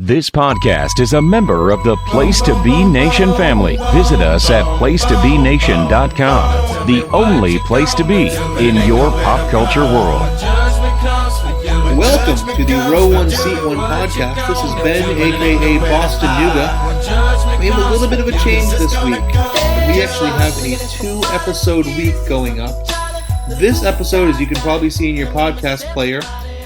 This podcast is a member of the Place to Be Nation family. Visit us at placetobenation.com, the only place to be in your pop culture world. Welcome to the Row 1 Seat 1 podcast. This is Ben, aka Boston Nuga. We have a little bit of a change this week. We actually have a 2-episode week going up. This episode, as you can probably see in your podcast player,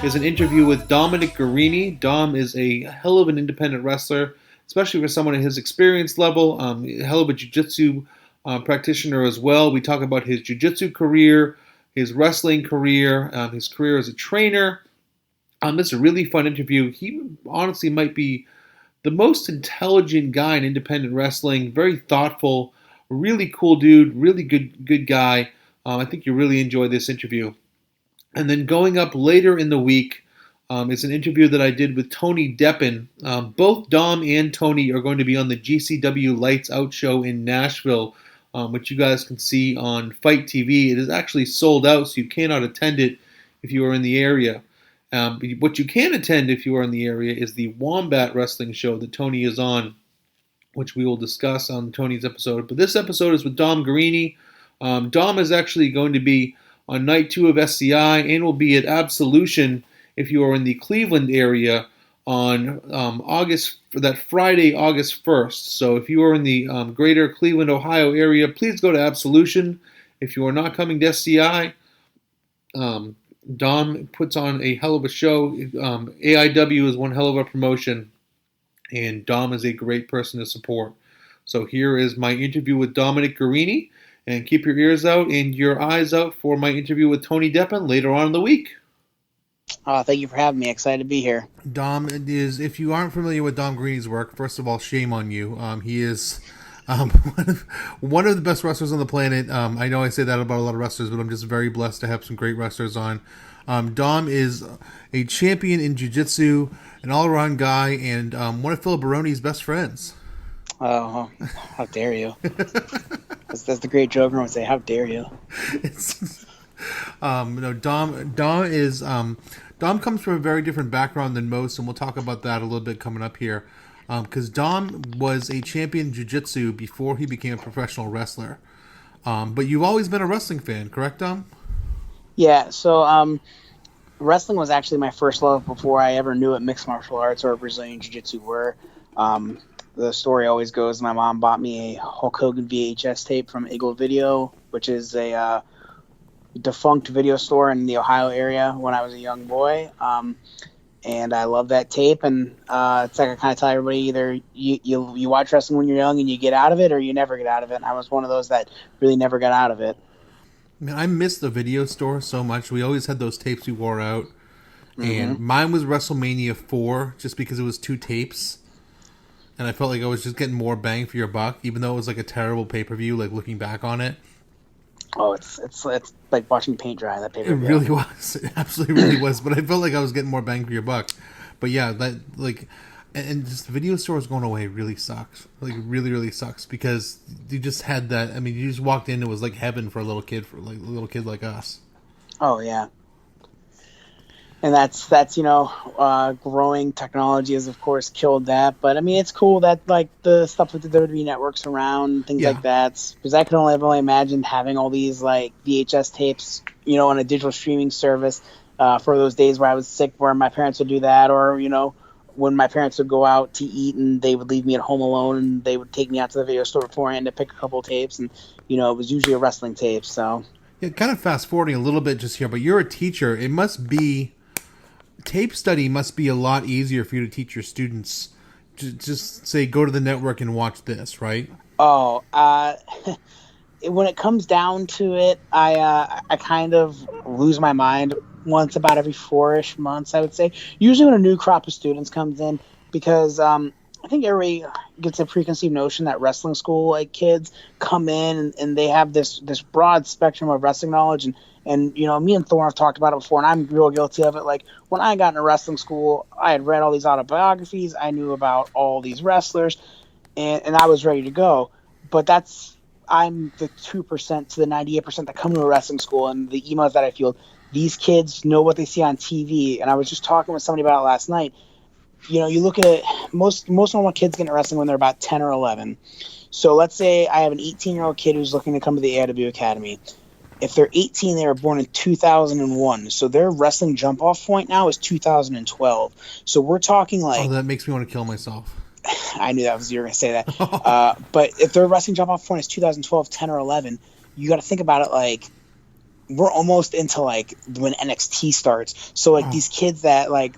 is an interview with Dominic Garrini. Dom is a hell of an independent wrestler, especially for someone at his experience level. Hell of a jiu-jitsu practitioner as well. We talk about his jiu-jitsu career, his wrestling career, his career as a trainer. It's a really fun interview. He honestly might be the most intelligent guy in independent wrestling. Very thoughtful, really cool dude, really good guy. I think you'll really enjoy this interview. And then going up later in the week is an interview that I did with Tony Deppen. Both Dom and Tony are going to be on the GCW Lights Out show in Nashville, which you guys can see on Fight TV. It is actually sold out, so you cannot attend it if you are in the area. What you can attend if you are in the area is the Wombat Wrestling show that Tony is on, which we will discuss on Tony's episode. But this episode is with Dom Garrini. Dom is actually going to be on night 2 of SCI and will be at Absolution if you are in the Cleveland area on Friday, August 1st. So if you are in the greater Cleveland, Ohio area, please go to Absolution. If you are not coming to SCI, Dom puts on a hell of a show. AIW is one hell of a promotion, and Dom is a great person to support. So here is my interview with Dominic Garrini. And keep your ears out and your eyes out for my interview with Tony Deppen later on in the week. Thank you for having me. Excited to be here. Dom is, if you aren't familiar with Dom Garini's work, first of all, shame on you. He is one of the best wrestlers on the planet. I know I say that about a lot of wrestlers, but I'm just very blessed to have some great wrestlers on. Dom is a champion in jiu-jitsu, an all-around guy, and one of Phil Baroni's best friends. Oh, how dare you. That's the great joke everyone would say, how dare you. Dom comes from a very different background than most, and we'll talk about that a little bit coming up here. Because Dom was a champion in jiu-jitsu before he became a professional wrestler. But you've always been a wrestling fan, correct, Dom? Yeah, so wrestling was actually my first love before I ever knew what mixed martial arts or Brazilian Jiu-Jitsu were. The story always goes, my mom bought me a Hulk Hogan VHS tape from Eagle Video, which is a defunct video store in the Ohio area when I was a young boy. And I love that tape. And it's like I kind of tell everybody, either you watch wrestling when you're young and you get out of it, or you never get out of it. And I was one of those that really never got out of it. Man, I miss the video store so much. We always had those tapes we wore out. And mine was WrestleMania 4, just because it was 2 tapes. And I felt like I was just getting more bang for your buck, even though it was like a terrible pay-per-view, like looking back on it. Oh, it's like watching paint dry, that pay-per-view. It really was. It absolutely really was. But I felt like I was getting more bang for your buck. But yeah, that and just the video store was going away really sucks. Like, really, really sucks. Because you just had that, I mean, you just walked in, it was like heaven for a little kid like us. Oh, yeah. And that's growing technology has, of course, killed that. But, I mean, it's cool that, like, the stuff with the WWE networks around, things like that. Because I could only imagine having all these, like, VHS tapes, on a digital streaming service for those days where I was sick, where my parents would do that. Or, when my parents would go out to eat and they would leave me at home alone and they would take me out to the video store beforehand to pick a couple of tapes. And, it was usually a wrestling tape, so. Yeah, kind of fast-forwarding a little bit just here, but you're a teacher. It must be... Tape study must be a lot easier for you to teach your students. Just say, go to the network and watch this, right? Oh, when it comes down to it, I kind of lose my mind once about every 4-ish months, I would say. Usually when a new crop of students comes in, because I think everybody gets a preconceived notion that wrestling school, like, kids come in and they have this broad spectrum of wrestling knowledge. And me and Thorne have talked about it before, and I'm real guilty of it. Like, when I got into wrestling school, I had read all these autobiographies. I knew about all these wrestlers, and I was ready to go. But I'm the 2% to the 98% that come to a wrestling school, and the emails that I field, these kids know what they see on TV. And I was just talking with somebody about it last night. you look at it, most normal kids get into wrestling when they're about 10 or 11. So let's say I have an 18-year-old kid who's looking to come to the AIW Academy. If they're 18, they were born in 2001. So their wrestling jump-off point now is 2012. So we're talking like... Oh, that makes me want to kill myself. I knew that you were going to say that. But if their wrestling jump-off point is 2012, 10 or 11, you got to think about it like we're almost into like when NXT starts. So like these kids that like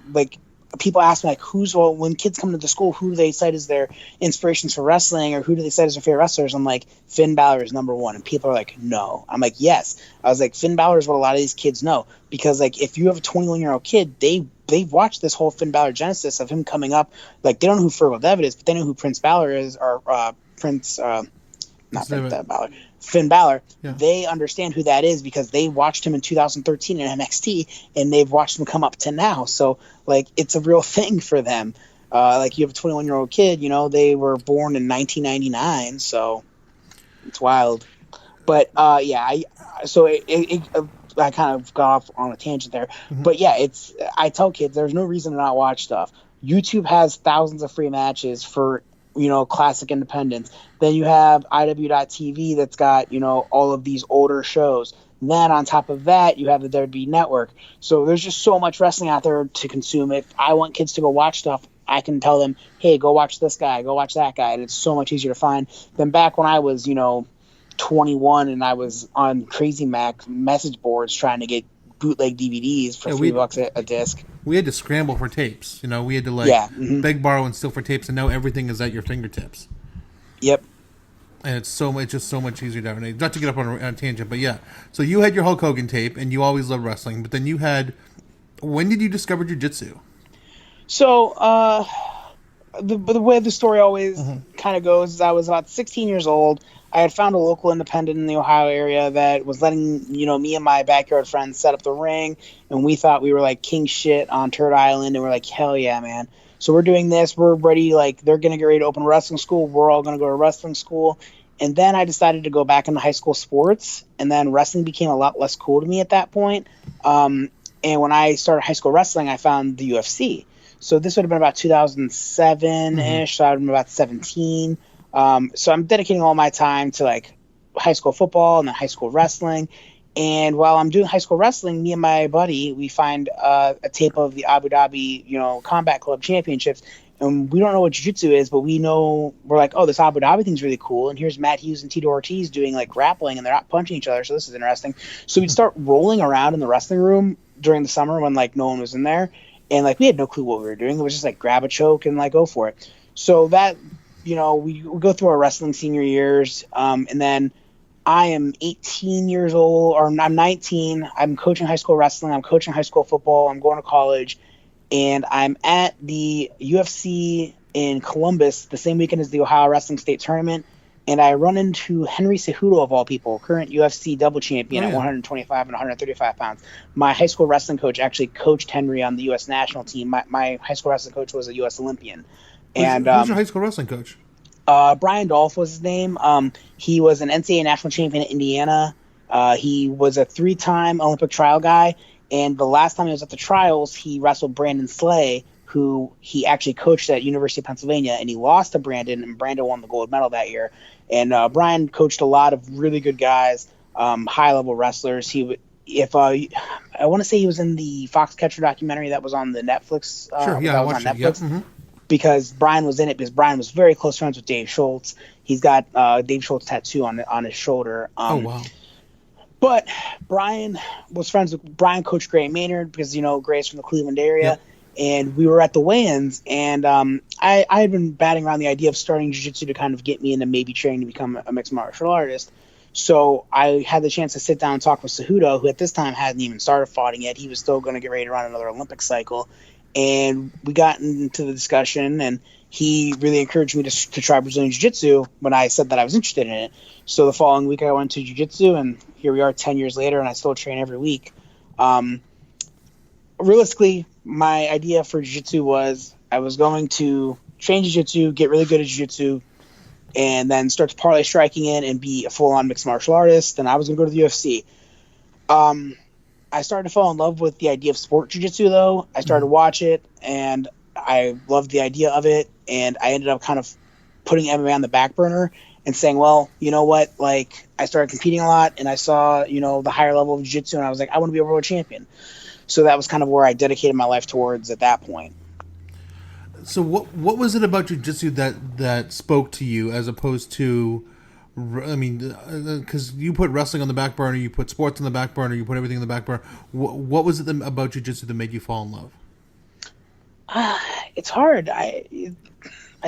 people ask me like when kids come to the school, who do they cite as their inspirations for wrestling, or who do they cite as their favorite wrestlers? I'm like, Finn Balor is number one, and people are like, no. I'm like, yes. I was like, Finn Balor is what a lot of these kids know, because like if you have a 21-year-old kid, they've watched this whole Finn Balor genesis of him coming up. Like they don't know who Fergal Devitt is, but they know who Prince Balor is, or Finn Balor. Yeah. They understand who that is because they watched him in 2013 in NXT, and they've watched him come up to now. So like it's a real thing for them. Like you have a 21-year-old kid, they were born in 1999, so it's wild. But I kind of got off on a tangent there. Mm-hmm. But yeah, I tell kids there's no reason to not watch stuff. YouTube has thousands of free matches for classic independents. Then you have IW.TV that's got, all of these older shows. Then on top of that, you have the WWE Network. So there's just so much wrestling out there to consume. If I want kids to go watch stuff, I can tell them, hey, go watch this guy, go watch that guy. And it's so much easier to find than back when I was, 21 and I was on Crazy Mac message boards trying to get bootleg DVDs for $3 a disc. We had to scramble for tapes. We had to beg, borrow, and steal for tapes, and now everything is at your fingertips. Yep. And it's just so much easier nowadays. Not to get up on a tangent, but yeah. So you had your Hulk Hogan tape, and you always loved wrestling. But then you had... When did you discover jiu-jitsu? So, the way the story always kind of goes is I was about 16 years old. I had found a local independent in the Ohio area that was letting, me and my backyard friends set up the ring, and we thought we were like king shit on Turd Island, and we're like, hell yeah, man. So we're doing this, we're ready, like they're going to get ready to open a wrestling school, we're all going to go to wrestling school. And then I decided to go back into high school sports, and then wrestling became a lot less cool to me at that point. And when I started high school wrestling, I found the UFC. So this would have been about 2007-ish, so I would have been about 17. So I'm dedicating all my time to like high school football and then high school wrestling. And while I'm doing high school wrestling, me and my buddy, we find a tape of the Abu Dhabi, Combat Club Championships. And we don't know what jiu-jitsu is, but we're like, oh, this Abu Dhabi thing's really cool. And here's Matt Hughes and Tito Ortiz doing like grappling, and they're not punching each other. So this is interesting. So we'd start rolling around in the wrestling room during the summer when like no one was in there. And like we had no clue what we were doing. It was just like grab a choke and like go for it. So that, we go through our wrestling senior years. And then I am 18 years old, or I'm 19. I'm coaching high school wrestling. I'm coaching high school football. I'm going to college. And I'm at the UFC in Columbus the same weekend as the Ohio Wrestling State Tournament. And I run into Henry Cejudo, of all people, current UFC double champion at 125 and 135 pounds. My high school wrestling coach actually coached Henry on the U.S. national team. My high school wrestling coach was a U.S. Olympian. Who's your high school wrestling coach? Brian Dolph was his name. He was an NCAA national champion at Indiana. He was a 3-time Olympic trial guy. And the last time he was at the trials, he wrestled Brandon Slay, who he actually coached at University of Pennsylvania, and he lost to Brandon, and Brandon won the gold medal that year. And Brian coached a lot of really good guys, high-level wrestlers. I want to say he was in the Foxcatcher documentary that was on the Netflix. Sure, yeah, I watched it. Yep. Mm-hmm. Because Brian was in it, because Brian was very close friends with Dave Schultz. He's got Dave Schultz tattoo on his shoulder. Oh, wow. But Brian coached Gray Maynard because, Gray's from the Cleveland area. Yep. And we were at the weigh-ins, and I had been batting around the idea of starting jiu-jitsu to kind of get me into maybe training to become a mixed martial artist. So I had the chance to sit down and talk with Cejudo, who at this time hadn't even started fighting yet. He was still going to get ready to run another Olympic cycle. And we got into the discussion, and he really encouraged me to try Brazilian Jiu-Jitsu when I said that I was interested in it. So the following week I went to Jiu-Jitsu, and here we are 10 years later, and I still train every week. Realistically, my idea for Jiu-Jitsu was I was going to train Jiu-Jitsu, get really good at Jiu-Jitsu, and then start to parlay striking in and be a full-on mixed martial artist. And I was going to go to the UFC. I started to fall in love with the idea of sport Jiu-Jitsu, though. I started to watch it, and I loved the idea of it, and I ended up kind of putting MMA on the back burner and saying, well, you know what, like I started competing a lot, and I saw, the higher level of jiu-jitsu, and I was like, I want to be a world champion. So that was kind of where I dedicated my life towards at that point. So what was it about jiu-jitsu that spoke to you as opposed to, I mean, because you put wrestling on the back burner, you put sports on the back burner, you put everything on the back burner. What was it about jiu-jitsu that made you fall in love? It's hard. I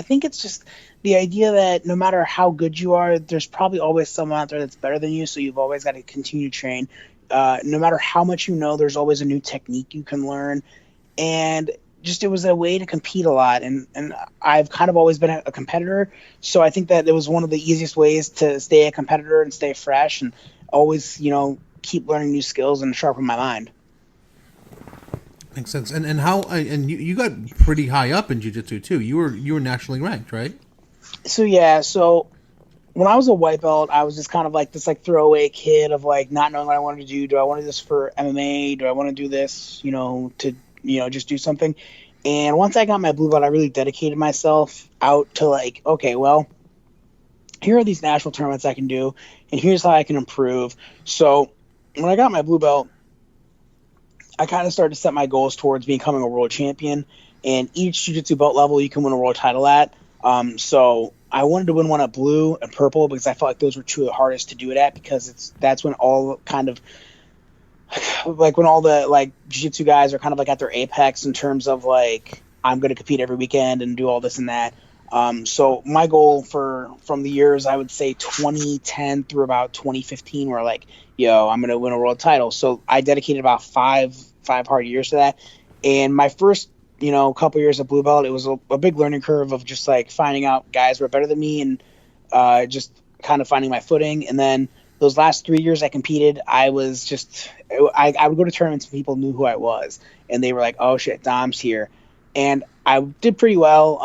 think it's just the idea that no matter how good you are, there's probably always someone out there that's better than you, so you've always got to continue to train. No matter how much you know, there's always a new technique you can learn. And just it was a way to compete a lot. And I've kind of always been a competitor, so I think that it was one of the easiest ways to stay a competitor and stay fresh and always, keep learning new skills and sharpen my mind. Makes sense. And how you got pretty high up in jiu-jitsu too. You were nationally ranked, right? So when I was a white belt, I was just kind of like this throwaway kid of not knowing what I wanted to do. Do I want to do this for MMA? Do I want to do this, to just do something? And once I got my blue belt, I really dedicated myself out to okay, well, here are these national tournaments I can do, and here's how I can improve. So when I got my blue belt, I kind of started to set my goals towards becoming a world champion, and each jiu-jitsu belt level you can win a world title at. So I wanted to win one at blue and purple because I felt like those were two of the hardest to do it at, because that's when all kind of when all the jiu-jitsu guys are kind of at their apex in terms of I'm going to compete every weekend and do all this and that. So my goal from the years, I would say 2010 through about 2015 were I'm going to win a world title. So I dedicated about five hard years to that. And my first, couple years of blue belt, it was a big learning curve of just finding out guys who were better than me and just kind of finding my footing. And then those last 3 years I competed, I was I would go to tournaments and people knew who I was, and they were like, oh shit, Dom's here. And I did pretty well.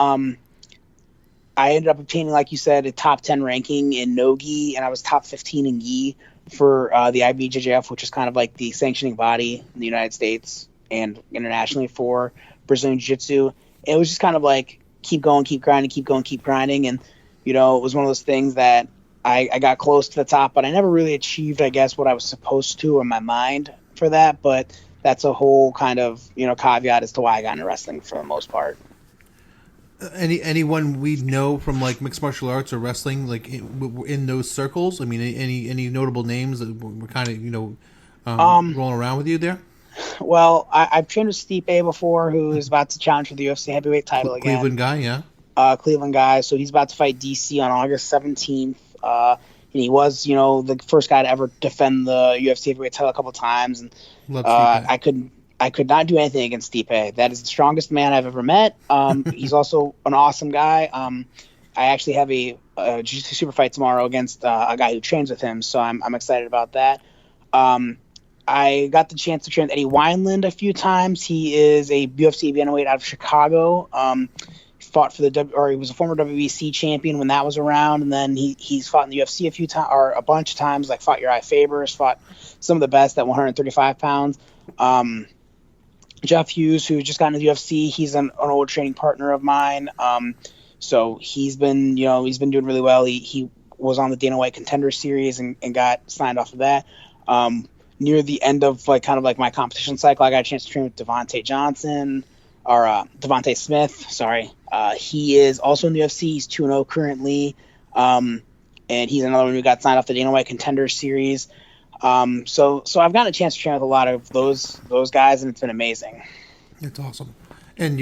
I ended up obtaining, like you said, a top 10 ranking in no-gi, and I was top 15 in gi for the IBJJF, which is kind of the sanctioning body in the United States and internationally for Brazilian Jiu-Jitsu. It was just kind of keep going, keep grinding, keep going, keep grinding. And, it was one of those things that I got close to the top, but I never really achieved, I guess, what I was supposed to in my mind for that. But that's a whole kind of, caveat as to why I got into wrestling for the most part. Anyone we know from mixed martial arts or wrestling in those circles? I mean, any notable names that were kind of rolling around with you there? Well, I've trained with Stipe before, who is about to challenge for the UFC heavyweight title again. Cleveland guy, yeah. Cleveland guy. So he's about to fight DC on August 17th. And he was, the first guy to ever defend the UFC heavyweight title a couple times. And I could not do anything against Stipe. That is the strongest man I've ever met. He's also an awesome guy. I actually have a jiu-jitsu super fight tomorrow against a guy who trains with him, so I'm excited about that. I got the chance to train with Eddie Wineland a few times. He is a UFC bantamweight out of Chicago. Fought for he was a former WBC champion when that was around, and then he's fought in the UFC a bunch of times. Fought Uriah Faber's, fought some of the best at 135 pounds. Jeff Hughes, who just got into the UFC, he's an old training partner of mine. So he's been doing really well. He was on the Dana White Contender Series and got signed off of that. Near the end of my competition cycle, I got a chance to train with Devontae Smith. Sorry. He is also in the UFC. He's 2-0 currently. And he's another one who got signed off the Dana White Contender Series. So I've gotten a chance to train with a lot of those guys, and it's been amazing. It's awesome. And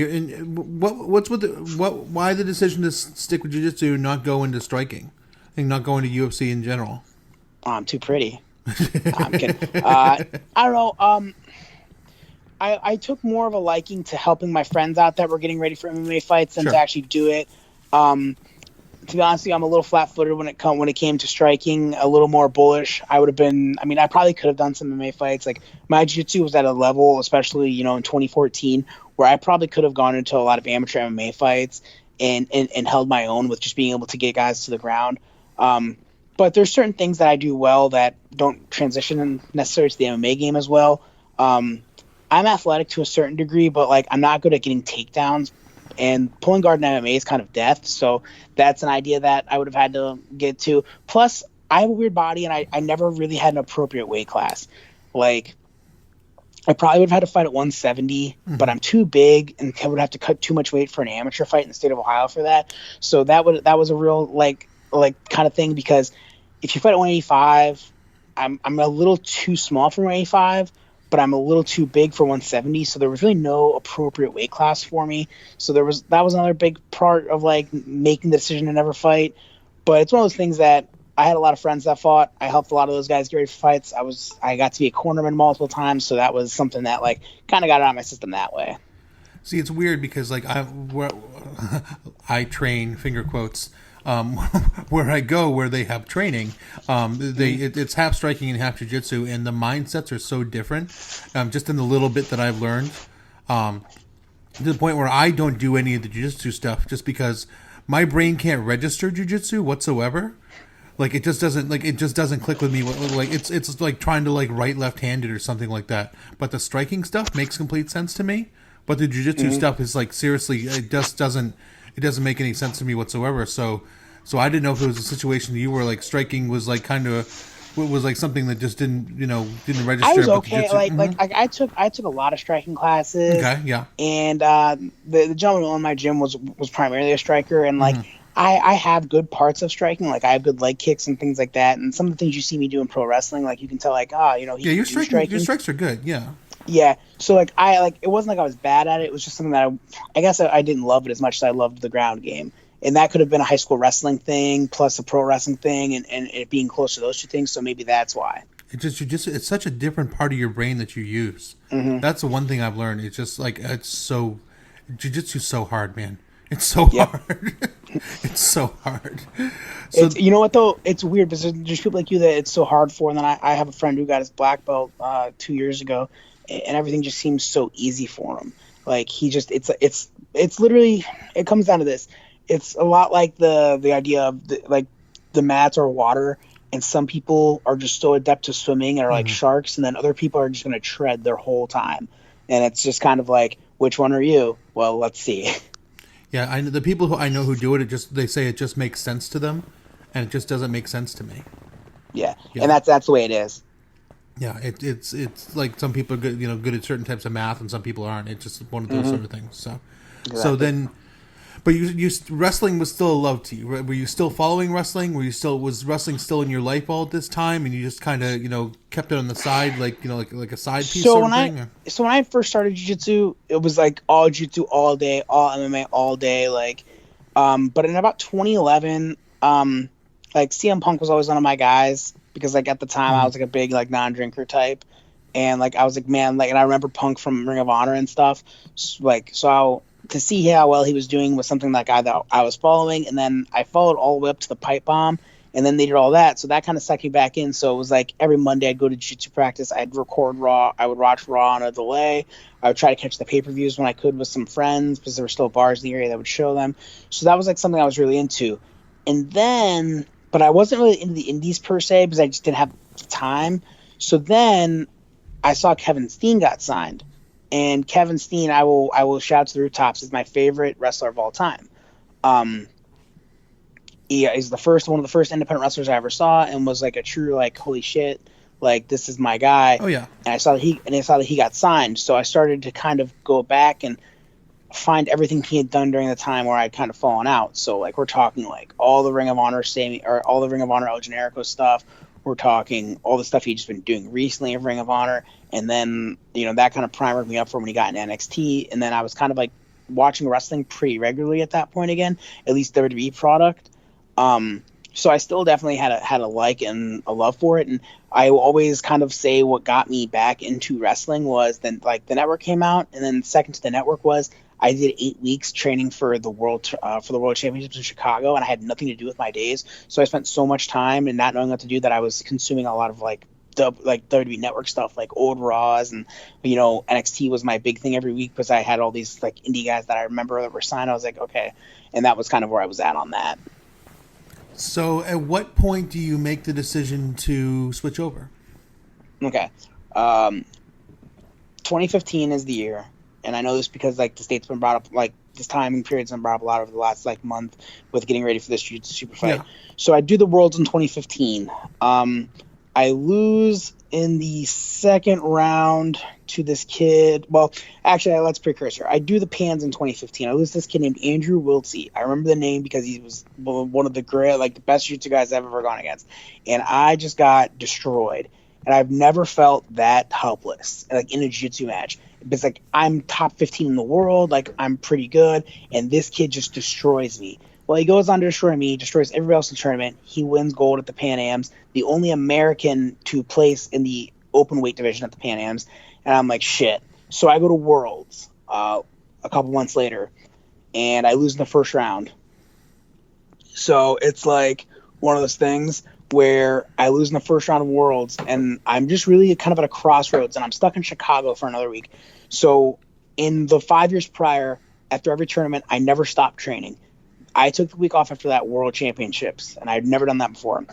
why the decision to stick with jiu-jitsu and not go into striking and not go into UFC in general? I'm too pretty. I'm kidding. I don't know. I took more of a liking to helping my friends out that were getting ready for MMA fights than to actually do it. To be honest with you, I'm a little flat-footed when it came to striking, a little more bullish. I probably could have done some MMA fights. My jiu-jitsu was at a level, especially, in 2014, where I probably could have gone into a lot of amateur MMA fights and held my own with just being able to get guys to the ground. But there's certain things that I do well that don't transition necessarily to the MMA game as well. I'm athletic to a certain degree, but I'm not good at getting takedowns And pulling guard in MMA is kind of death. So that's an idea that I would have had to get to. Plus, I have a weird body, and I never really had an appropriate weight class. Like, I probably would have had to fight at 170, but I'm too big and would have to cut too much weight for an amateur fight in the state of Ohio for that. So that was a real like kind of thing, because if you fight at 185, I'm a little too small for 185, but I'm a little too big for 170. So there was really no appropriate weight class for me. So that was another big part of like making the decision to never fight. But it's one of those things that I had a lot of friends that fought. I helped a lot of those guys get ready for fights. I got to be a cornerman multiple times, so that was something that like kind of got out of my system that way. See, it's weird because like I train, finger quotes, where I go where they have training. It's half striking and half jiu-jitsu, and the mindsets are so different. Just in the little bit that I've learned, to the point where I don't do any of the jiu-jitsu stuff just because my brain can't register jiu-jitsu whatsoever. Like it just doesn't click with me. Like it's like trying to like write left-handed or something like that. But the striking stuff makes complete sense to me. But the jiu-jitsu stuff is like seriously, it doesn't make any sense to me whatsoever. So I didn't know if it was a situation that you were like striking was like kind of was like something that just didn't register. I was okay. I took a lot of striking classes. Okay, yeah. And the gentleman in my gym was primarily a striker, and like. I have good parts of striking, like I have good leg kicks and things like that, and some of the things you see me do in pro wrestling, like you can tell, like your strikes are good, yeah. So like it wasn't like I was bad at it. It was just something that I guess I didn't love it as much as I loved the ground game, and that could have been a high school wrestling thing plus a pro wrestling thing, and it being close to those two things. So maybe that's why. It's such a different part of your brain that you use. That's the one thing I've learned. It's just like jiu-jitsu's so hard, man. It's so hard. It's so hard. So, you know what though? It's weird because there's people like you that it's so hard for, and then I have a friend who got his black belt 2 years ago, and everything just seems so easy for him. Like he just it's literally, it comes down to this. It's a lot like the idea of the mats are water, and some people are just so adept to swimming and are like sharks, and then other people are just going to tread their whole time, and it's just kind of like, which one are you? Well, let's see. Yeah, the people who I know who do it, they say it just makes sense to them, and it just doesn't make sense to me. Yeah. And that's the way it is. Yeah, it's like some people are good, good at certain types of math, and some people aren't. It's just one of those sort of things. So, exactly. So then, but you wrestling was still a love to you. Were you still following wrestling? Was wrestling still in your life all at this time, and you just kind of kept it on the side, like a side piece so sort of thing? So when I first started jiu-jitsu, it was like all jiu-jitsu all day, all MMA all day, but in about 2011, like CM Punk was always one of my guys, because like at the time I was like a big like non-drinker type, and like I was like, man, like, and I remember Punk from Ring of Honor and stuff, to see how well he was doing was something that I was following, and then I followed all the way up to the pipe bomb, and then they did all that, so that kind of sucked me back in. So it was like every Monday I'd go to jiu-jitsu practice, I'd record Raw, I would watch Raw on a delay, I would try to catch the pay-per-views when I could with some friends, because there were still bars in the area that would show them. So that was like something I was really into. And then, but I wasn't really into the indies per se, because I just didn't have the time. So then I saw Kevin Steen got signed. And Kevin Steen, I will shout to the rooftops, is my favorite wrestler of all time. He is one of the first independent wrestlers I ever saw, and was like a true like, holy shit, like this is my guy. Oh yeah. And I saw that he got signed, so I started to kind of go back and find everything he had done during the time where I'd kind of fallen out. So like we're talking like all the Ring of Honor all the Ring of Honor El Generico stuff. We're talking all the stuff he'd just been doing recently of Ring of Honor. And then, that kind of primered me up for when he got in NXT. And then I was kind of like watching wrestling pretty regularly at that point again, at least WWE product. So I still definitely had a like and a love for it. And I always kind of say what got me back into wrestling was then like the network came out. And then second to the network was I did 8 weeks training for the world championships in Chicago, and I had nothing to do with my days. So I spent so much time and not knowing what to do that I was consuming a lot of like WWE network stuff, like old Raws, and NXT was my big thing every week, because I had all these like indie guys that I remember that were signed. I was like, okay, and that was kind of where I was at on that. So at what point do you make the decision to switch over? Okay, 2015 is the year. And I know this because like the state's been brought up like this timing period's been brought up a lot over the last like month with getting ready for this jiu-jitsu super fight. Yeah. So I do the Worlds in 2015. I lose in the second round to this kid. Well, actually, let's precursor. I do the Pans in 2015. I lose this kid named Andrew Wiltsey. I remember the name because he was one of the great, like the best jiu-jitsu guys I've ever gone against. And I just got destroyed. And I've never felt that helpless, like in a jiu-jitsu match. It's like I'm top 15 in the world, like I'm pretty good, and this kid just destroys me. Well, he goes on to destroy me, destroys everybody else in the tournament. He wins gold at the Pan Ams, the only American to place in the open weight division at the Pan Ams. And I'm like, shit. So I go to Worlds a couple months later, and I lose in the first round. So it's like one of those things where I lose in the first round of Worlds, and I'm just really kind of at a crossroads, and I'm stuck in Chicago for another week. So in the 5 years prior, after every tournament, I never stopped training. I took the week off after that World Championships, and I'd never done that before.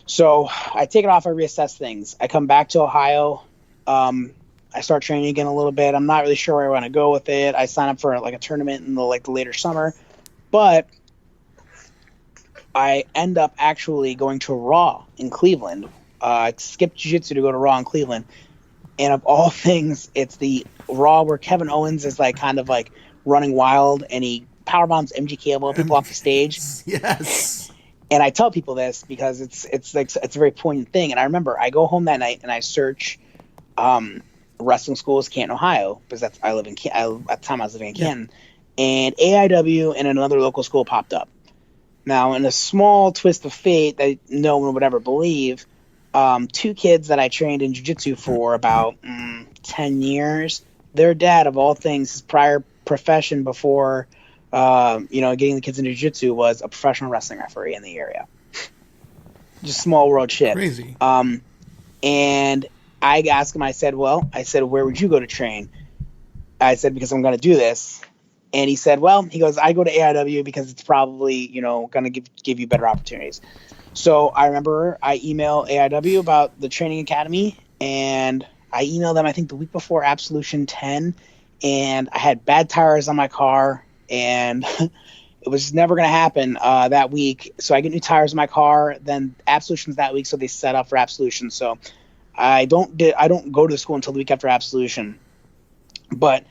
So I take it off. I reassess things. I come back to Ohio. I start training again a little bit. I'm not really sure where I want to go with it. I sign up for like a tournament in the later summer, but I end up actually going to Raw in Cleveland. I skipped jiu-jitsu to go to Raw in Cleveland. And of all things, it's the Raw where Kevin Owens is like kind of like running wild, and he powerbombs MGK of all people off the stage. Yes. And I tell people this because it's a very poignant thing. And I remember I go home that night and I search wrestling schools, Canton, Ohio, because at the time I was living in Canton, and AIW and another local school popped up. Now, in a small twist of fate that no one would ever believe, two kids that I trained in jiu-jitsu for about 10 years, their dad, of all things, his prior profession before getting the kids into jiu-jitsu was a professional wrestling referee in the area. Just small world shit. Crazy. And I asked him, I said, where would you go to train? I said, because I'm going to do this. And he said, he goes, I go to AIW because it's probably, going to give you better opportunities. So I remember I emailed AIW about the training academy, and I emailed them, I think, the week before Absolution 10, and I had bad tires on my car, and it was never going to happen that week. So I get new tires in my car, then Absolution's that week, so they set up for Absolution. So I don't go to school until the week after Absolution. But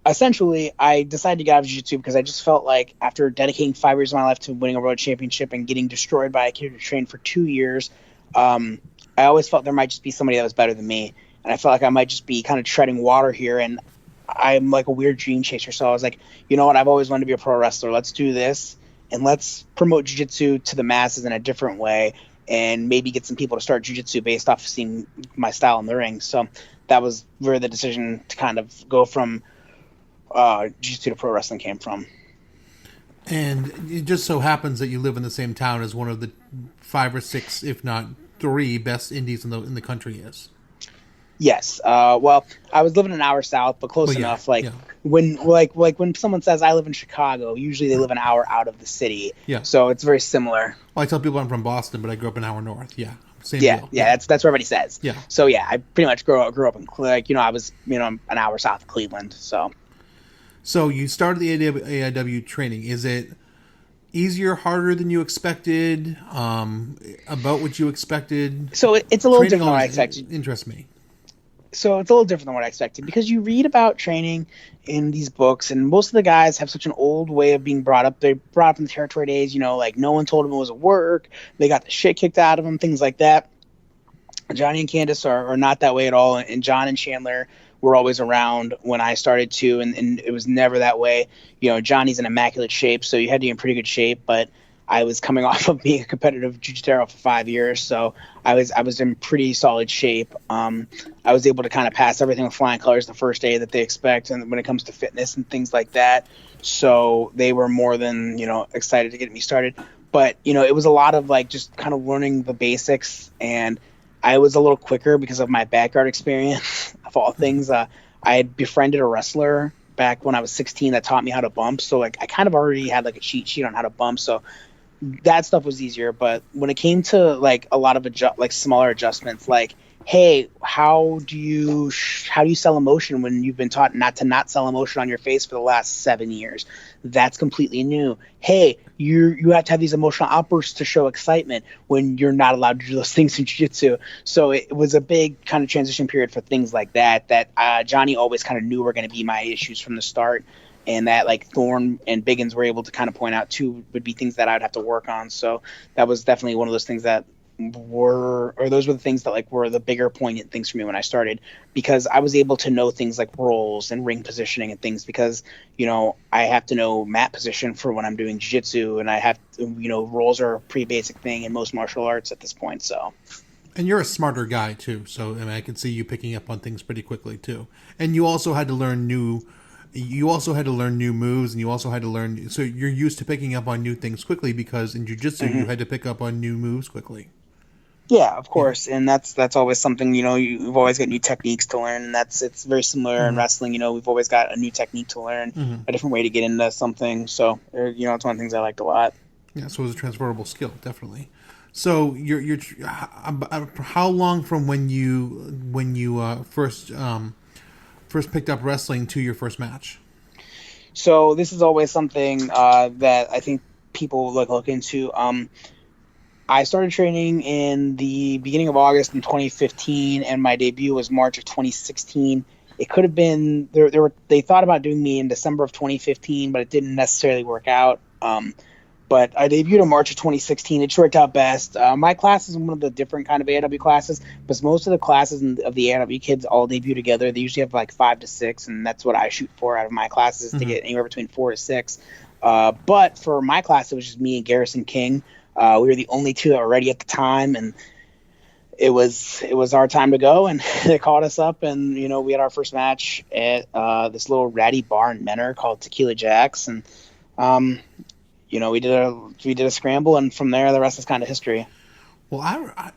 essentially, I decided to get out of jiu-jitsu because I just felt like after dedicating 5 years of my life to winning a world championship and getting destroyed by a kid who trained for 2 years, I always felt there might just be somebody that was better than me. And I felt like I might just be kind of treading water here. And I'm like a weird dream chaser. So I was like, you know what? I've always wanted to be a pro wrestler. Let's do this. And let's promote jiu-jitsu to the masses in a different way, and maybe get some people to start jiu-jitsu based off of seeing my style in the ring. So that was where the decision to kind of go from jiu-jitsu to pro wrestling came from. And it just so happens that you live in the same town as one of the 5 or 6, if not 3, best indies in the country is. Yes. Well, I was living an hour south, but close enough. When someone says I live in Chicago, usually they live an hour out of the city. Yeah. So it's very similar. Well, I tell people I'm from Boston, but I grew up an hour north. Yeah. Same deal. Yeah. That's what everybody says. Yeah. So yeah, I pretty much grew up in I was an hour south of Cleveland. So you started the AIW training. Is it easier, harder than you expected? About what you expected? So it's a little different than what I expected. Interests me. So it's a little different than what I expected, because you read about training in these books, and most of the guys have such an old way of being brought up. They're brought up in the territory days, like no one told them it was a work. They got the shit kicked out of them, things like that. Johnny and Candice are not that way at all, and John and Chandler were always around when I started to, and it was never that way. Johnny's in immaculate shape, so you had to be in pretty good shape, but I was coming off of being a competitive jiu-jitsu for 5 years, so I was in pretty solid shape. I was able to kind of pass everything with flying colors the first day that they expect, and when it comes to fitness and things like that. So they were more than excited to get me started. But it was a lot of just kind of learning the basics, and I was a little quicker because of my backyard experience. Of all things, I had befriended a wrestler back when I was 16 that taught me how to bump. So I kind of already had a cheat sheet on how to bump. So that stuff was easier. But when it came to a lot of smaller adjustments, like hey, how do you sell emotion when you've been taught not sell emotion on your face for the last 7 years? That's completely new. Hey, you have to have these emotional outbursts to show excitement when you're not allowed to do those things in jiu-jitsu. So it was a big kind of transition period for things like that Johnny always kind of knew were going to be my issues from the start, and that like Thorne and Biggins were able to kind of point out too would be things that I'd have to work on. So that was definitely one of those things that those were the things that like were the bigger poignant things for me when I started, because I was able to know things like roles and ring positioning and things, because I have to know mat position for when I'm doing jiu-jitsu, and I have roles are a pretty basic thing in most martial arts at this point. So, and you're a smarter guy too, so I can see you picking up on things pretty quickly too. And you also had to learn new moves, and you also had to learn, so you're used to picking up on new things quickly, because in jiu-jitsu you had to pick up on new moves quickly. Yeah, of course, and that's always something. You've always got new techniques to learn, and it's very similar in wrestling. We've always got a new technique to learn, a different way to get into something. So, it's one of the things I liked a lot. Yeah, so it was a transferable skill, definitely. So, you're how long from when you first picked up wrestling to your first match? So this is always something that I think people look into. I started training in the beginning of August in 2015, and my debut was March of 2016. It could have been they thought about doing me in December of 2015, but it didn't necessarily work out. But I debuted in March of 2016. It worked out best. My class is one of the different kind of AIW classes, but most of the classes of the AIW kids all debut together. They usually have like 5 to 6, and that's what I shoot for out of my classes, to get anywhere between 4 to 6. But for my class, it was just me and Garrison King. We were the only two that were ready at the time, and it was our time to go, and they called us up, and we had our first match at this little ratty bar in Menor called Tequila Jacks, and we did a scramble, and from there the rest is kind of history. Well, I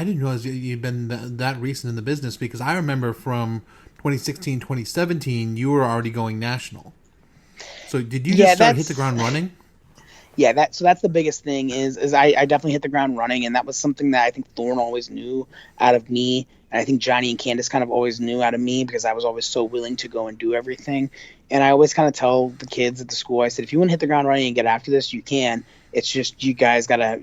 didn't realize you'd been that recent in the business, because I remember from 2016, 2017 you were already going national. So did you just hit the ground running? Yeah, that's the biggest thing is I definitely hit the ground running, and that was something that I think Thorne always knew out of me, and I think Johnny and Candice kind of always knew out of me, because I was always so willing to go and do everything. And I always kind of tell the kids at the school, I said, if you want to hit the ground running and get after this, you can. It's just you guys gotta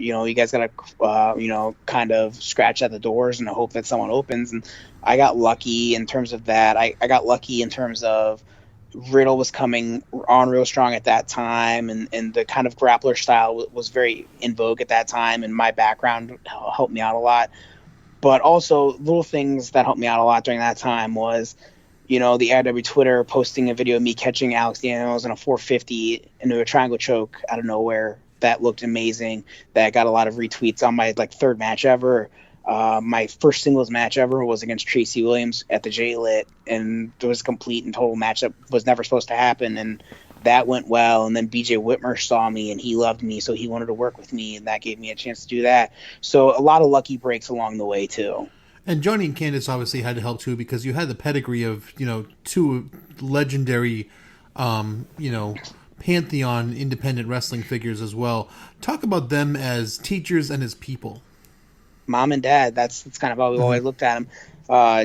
kind of scratch at the doors and hope that someone opens. And I got lucky in terms of that. I got lucky in terms of Riddle was coming on real strong at that time, and the kind of grappler style was very in vogue at that time, and my background helped me out a lot. But also little things that helped me out a lot during that time was, the AIW Twitter posting a video of me catching Alex Daniels in a 450 into a triangle choke out of nowhere. That looked amazing. That got a lot of retweets on my third match ever. My first singles match ever was against Tracy Williams at the J-Lit, and it was a complete and total match that was never supposed to happen, and that went well. And then BJ Whitmer saw me, and he loved me, so he wanted to work with me, and that gave me a chance to do that. So a lot of lucky breaks along the way too. And Johnny and Candice obviously had to help too, because you had the pedigree of two legendary pantheon independent wrestling figures as well. Talk about them as teachers and as people. Mom and dad, that's kind of how we always looked at him.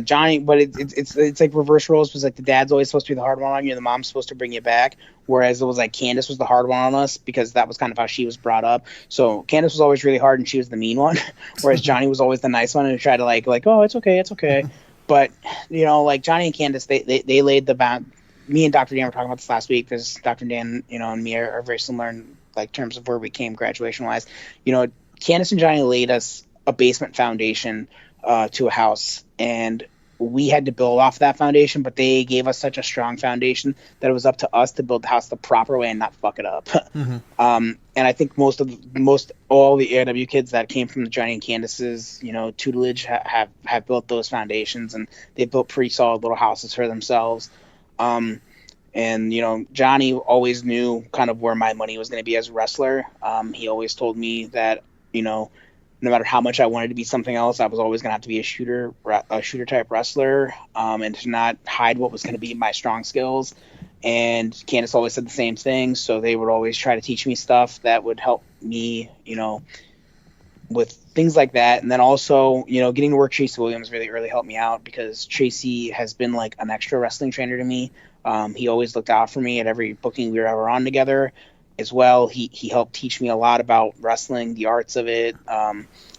Johnny, but it's like reverse roles. It was like the dad's always supposed to be the hard one on you, and the mom's supposed to bring you back, whereas it was like Candice was the hard one on us, because that was kind of how she was brought up. So Candice was always really hard, and she was the mean one, whereas Johnny was always the nice one, and tried to like oh, it's okay. But like Johnny and Candice, they laid the bound. Me and Dr. Dan were talking about this last week, because Dr. Dan and me are very similar in terms of where we came graduation wise. Candice and Johnny laid us a basement foundation to a house, and we had to build off that foundation, but they gave us such a strong foundation that it was up to us to build the house the proper way and not fuck it up. And I think all the AIW kids that came from the Johnny and Candice's tutelage have built those foundations, and they built pretty solid little houses for themselves. And Johnny always knew kind of where my money was going to be as a wrestler. He always told me that no matter how much I wanted to be something else, I was always going to have to be a shooter type wrestler, and to not hide what was going to be my strong skills. And Candice always said the same thing. So they would always try to teach me stuff that would help me, with things like that. And then also, getting to work Tracy Williams really early helped me out, because Tracy has been like an extra wrestling trainer to me. He always looked out for me at every booking we were ever on together as well. He helped teach me a lot about wrestling, the arts of it,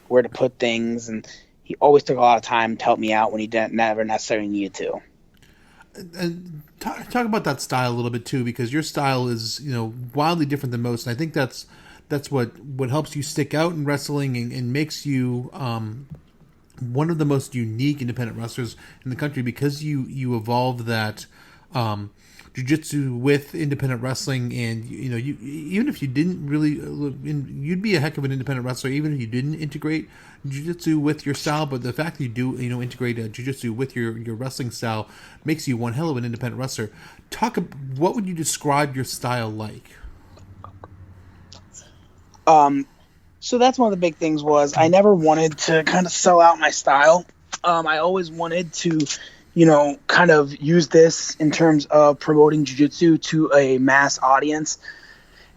where to put things. And he always took a lot of time to help me out when he never necessarily needed to. And talk about that style a little bit too, because your style is wildly different than most, and I think that's what helps you stick out in wrestling and makes you one of the most unique independent wrestlers in the country, because you evolved that jiu-jitsu with independent wrestling. And you even if you didn't really, you'd be a heck of an independent wrestler even if you didn't integrate jiu-jitsu with your style. But the fact that you do integrate jiu-jitsu with your wrestling style makes you one hell of an independent wrestler. What would you describe your style like? So that's one of the big things. Was I never wanted to kind of sell out my style. I always wanted to kind of use this in terms of promoting jiu-jitsu to a mass audience.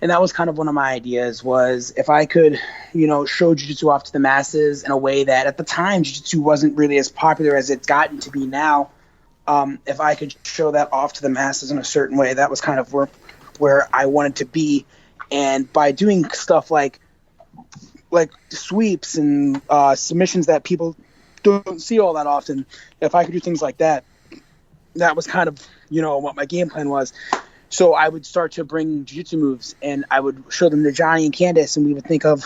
And that was kind of one of my ideas, was if I could, show jiu-jitsu off to the masses in a way that at the time jiu-jitsu wasn't really as popular as it's gotten to be now. If I could show that off to the masses in a certain way, that was kind of where I wanted to be. And by doing stuff like sweeps and submissions that people don't see all that often, if I could do things like that, that was kind of what my game plan was. So I would start to bring jiu-jitsu moves, and I would show them to Johnny and Candice, and we would think of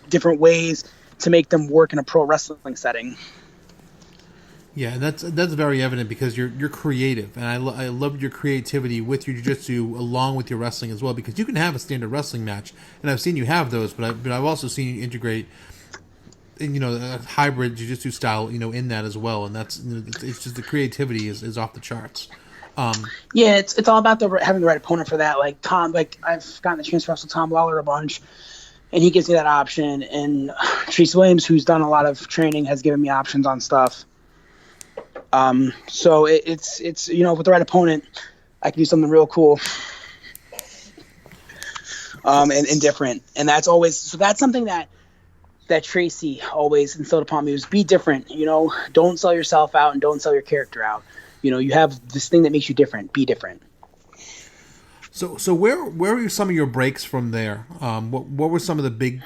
different ways to make them work in a pro wrestling setting. Yeah, that's very evident, because you're creative, and I love your creativity with your jiu-jitsu along with your wrestling as well, because you can have a standard wrestling match, and I've seen you have those, but I've also seen you integrate a hybrid jiu-jitsu style in that as well, and that's it's just the creativity is off the charts. Yeah, it's all about having the right opponent for that. Like Tom, I've gotten the chance to wrestle Tom Lawler a bunch, and he gives me that option. And Tracy Williams, who's done a lot of training, has given me options on stuff. So it's with the right opponent, I can do something real cool, and different. And that's something that Tracy always instilled upon me, was be different. Don't sell yourself out and don't sell your character out. You have this thing that makes you different. Be different. So where were some of your breaks from there? What were some of the big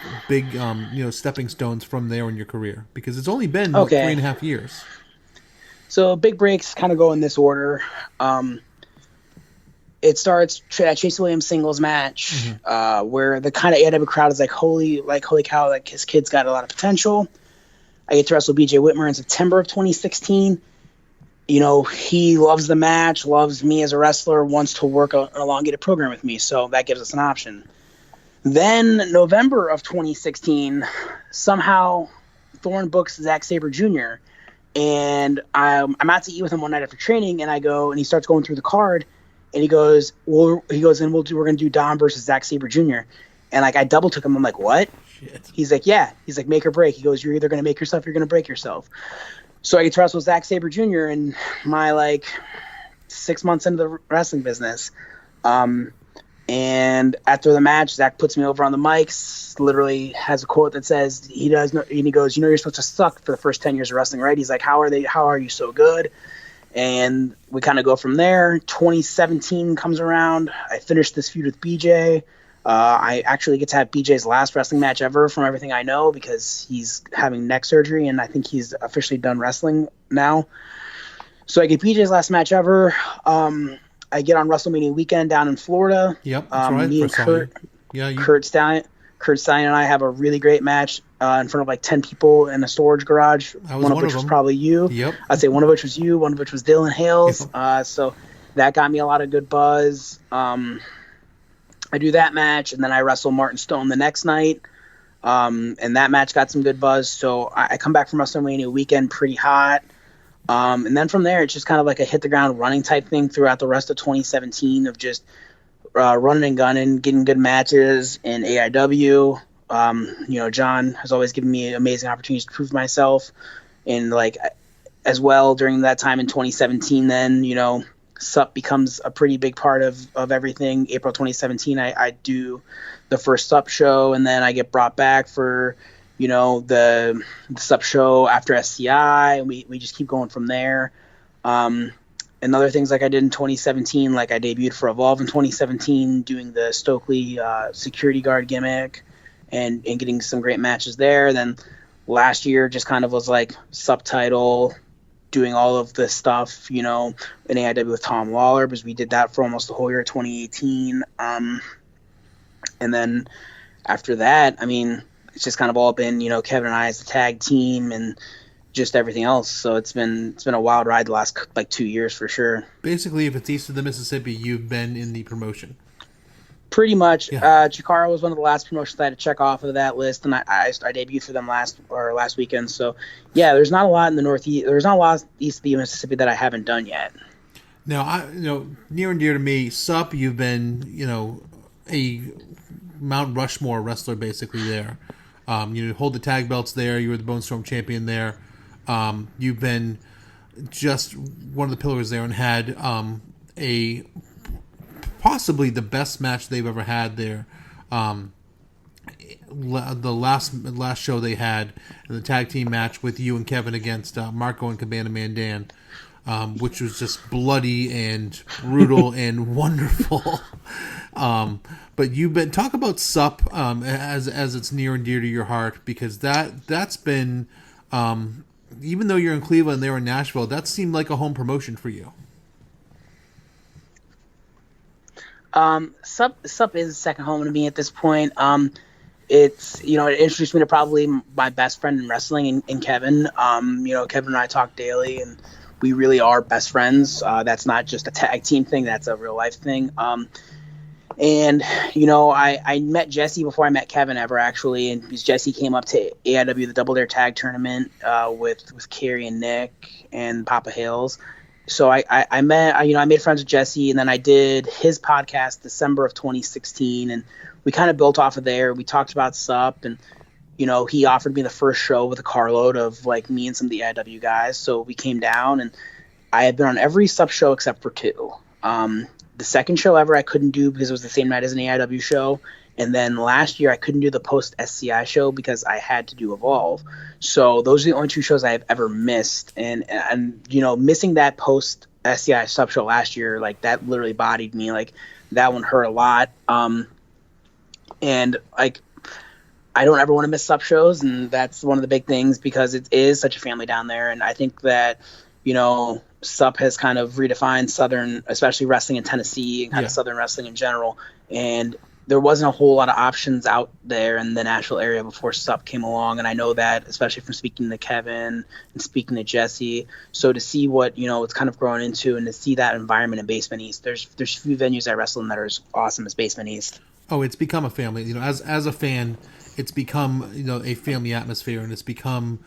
stepping stones from there in your career? Because it's only been 3.5 years. So big breaks kind of go in this order. It starts at Chase Williams singles match, where the kind of AIW crowd is like, holy cow, like his kid's got a lot of potential. I get to wrestle BJ Whitmer in September of 2016. He loves the match, loves me as a wrestler, wants to work an elongated program with me, so that gives us an option. Then November of 2016, somehow Thorne books Zack Sabre Jr., and I'm out to eat with him one night after training, and I go, and he starts going through the card, and he goes, we're going to do Dom versus Zack Sabre Jr. And I double took him. I'm like, what? Shit. He's like, yeah. He's like, make or break. He goes, you're either going to make yourself, you're going to break yourself. So I get to wrestle Zack Sabre Jr. in my 6 months into the wrestling business. And after the match, Zack puts me over on the mics, literally has a quote that says, he goes, you're supposed to suck for the first 10 years of wrestling, right? He's like, how are you so good? And we kind of go from there. 2017 comes around. I finish this feud with BJ. I actually get to have BJ's last wrestling match ever, from everything I know, because he's having neck surgery, and I think he's officially done wrestling now. So I get BJ's last match ever. I get on WrestleMania weekend down in Florida. Yep, that's right. Me and Kurt Stallion and I have a really great match in front of 10 people in a storage garage. One of which was probably you. Yep. I'd say one of which was you. One of which was Dylan Hales. Yep. So that got me a lot of good buzz. I do that match, and then I wrestle Martin Stone the next night. And that match got some good buzz. So I come back from WrestleMania weekend pretty hot. And then from there, it's just kind of like a hit the ground running type thing throughout the rest of 2017 of just running and gunning, getting good matches in AIW. John has always given me amazing opportunities to prove myself. And as well during that time in 2017, then, SUP becomes a pretty big part of everything. April 2017, I do the first SUP show, and then I get brought back for, the sub show after SCI. We just keep going from there. And other things like I did in 2017, like I debuted for Evolve in 2017 doing the Stokely security guard gimmick and getting some great matches there. Then last year just kind of was like subtitle, doing all of this stuff, in AIW with Tom Lawler, because we did that for almost the whole year of 2018. And then after that, it's just kind of all been, Kevin and I as the tag team and just everything else. So it's been a wild ride the last 2 years for sure. Basically, if it's east of the Mississippi, you've been in the promotion. Pretty much. Yeah. Chikara was one of the last promotions I had to check off of that list, and I debuted for them last weekend. So yeah, there's not a lot in the Northeast. There's not a lot east of the Mississippi that I haven't done yet. Now, near and dear to me, Sup, you've been, a Mount Rushmore wrestler basically there. You hold the tag belts there. You were the Bone Storm champion there. You've been just one of the pillars there and had a possibly the best match they've ever had there. The last show they had, the tag team match with you and Kevin against Marco and Cabana Man Dan, which was just bloody and brutal and wonderful. But you've been talk about Sup as it's near and dear to your heart, because that's been even though you're in Cleveland and they were in Nashville, that seemed like a home promotion for you. Sup is second home to me at this point. It's, it introduced me to probably my best friend in wrestling in Kevin. Kevin and I talk daily, and we really are best friends. That's not just a tag team thing. That's a real life thing. And, I met Jesse before I met Kevin ever, actually. And because Jesse came up to AIW, the Double Dare Tag Tournament, with Kerry and Nick and Papa Hales. So I made friends with Jesse, and then I did his podcast December of 2016, and we kind of built off of there. We talked about Sup, and he offered me the first show with a carload of me and some of the AIW guys. So we came down, and I had been on every Sup show except for two. The second show ever I couldn't do because it was the same night as an AIW show. And then last year I couldn't do the post-SCI show because I had to do Evolve. So those are the only two shows I have ever missed. And missing that post-SCI sub show last year, that literally bodied me. That one hurt a lot. And I don't ever want to miss sub shows, and that's one of the big things because it is such a family down there. And I think that, Sup has kind of redefined Southern, especially wrestling in Tennessee and kind of Southern wrestling in general. And there wasn't a whole lot of options out there in the Nashville area before Sup came along. And I know that, especially from speaking to Kevin and speaking to Jesse. So to see what, it's kind of grown into, and to see that environment in Basement East, there's few venues I wrestle in that are as awesome as Basement East. Oh, it's become a family. As a fan, it's become, a family atmosphere, and it's become,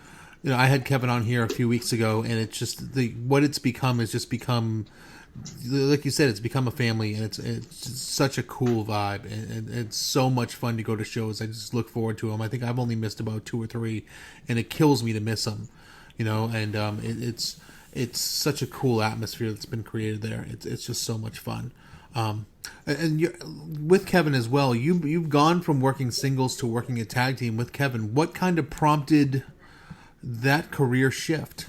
I had Kevin on here a few weeks ago, and it's just what it's become is just become, like you said, it's become a family, and it's such a cool vibe, and it's so much fun to go to shows. I just look forward to them. I think I've only missed about 2 or 3, and it kills me to miss them, and it's such a cool atmosphere that's been created there. It's just so much fun. And you're, with Kevin as well, you've gone from working singles to working a tag team with Kevin. What kind of prompted that career shift?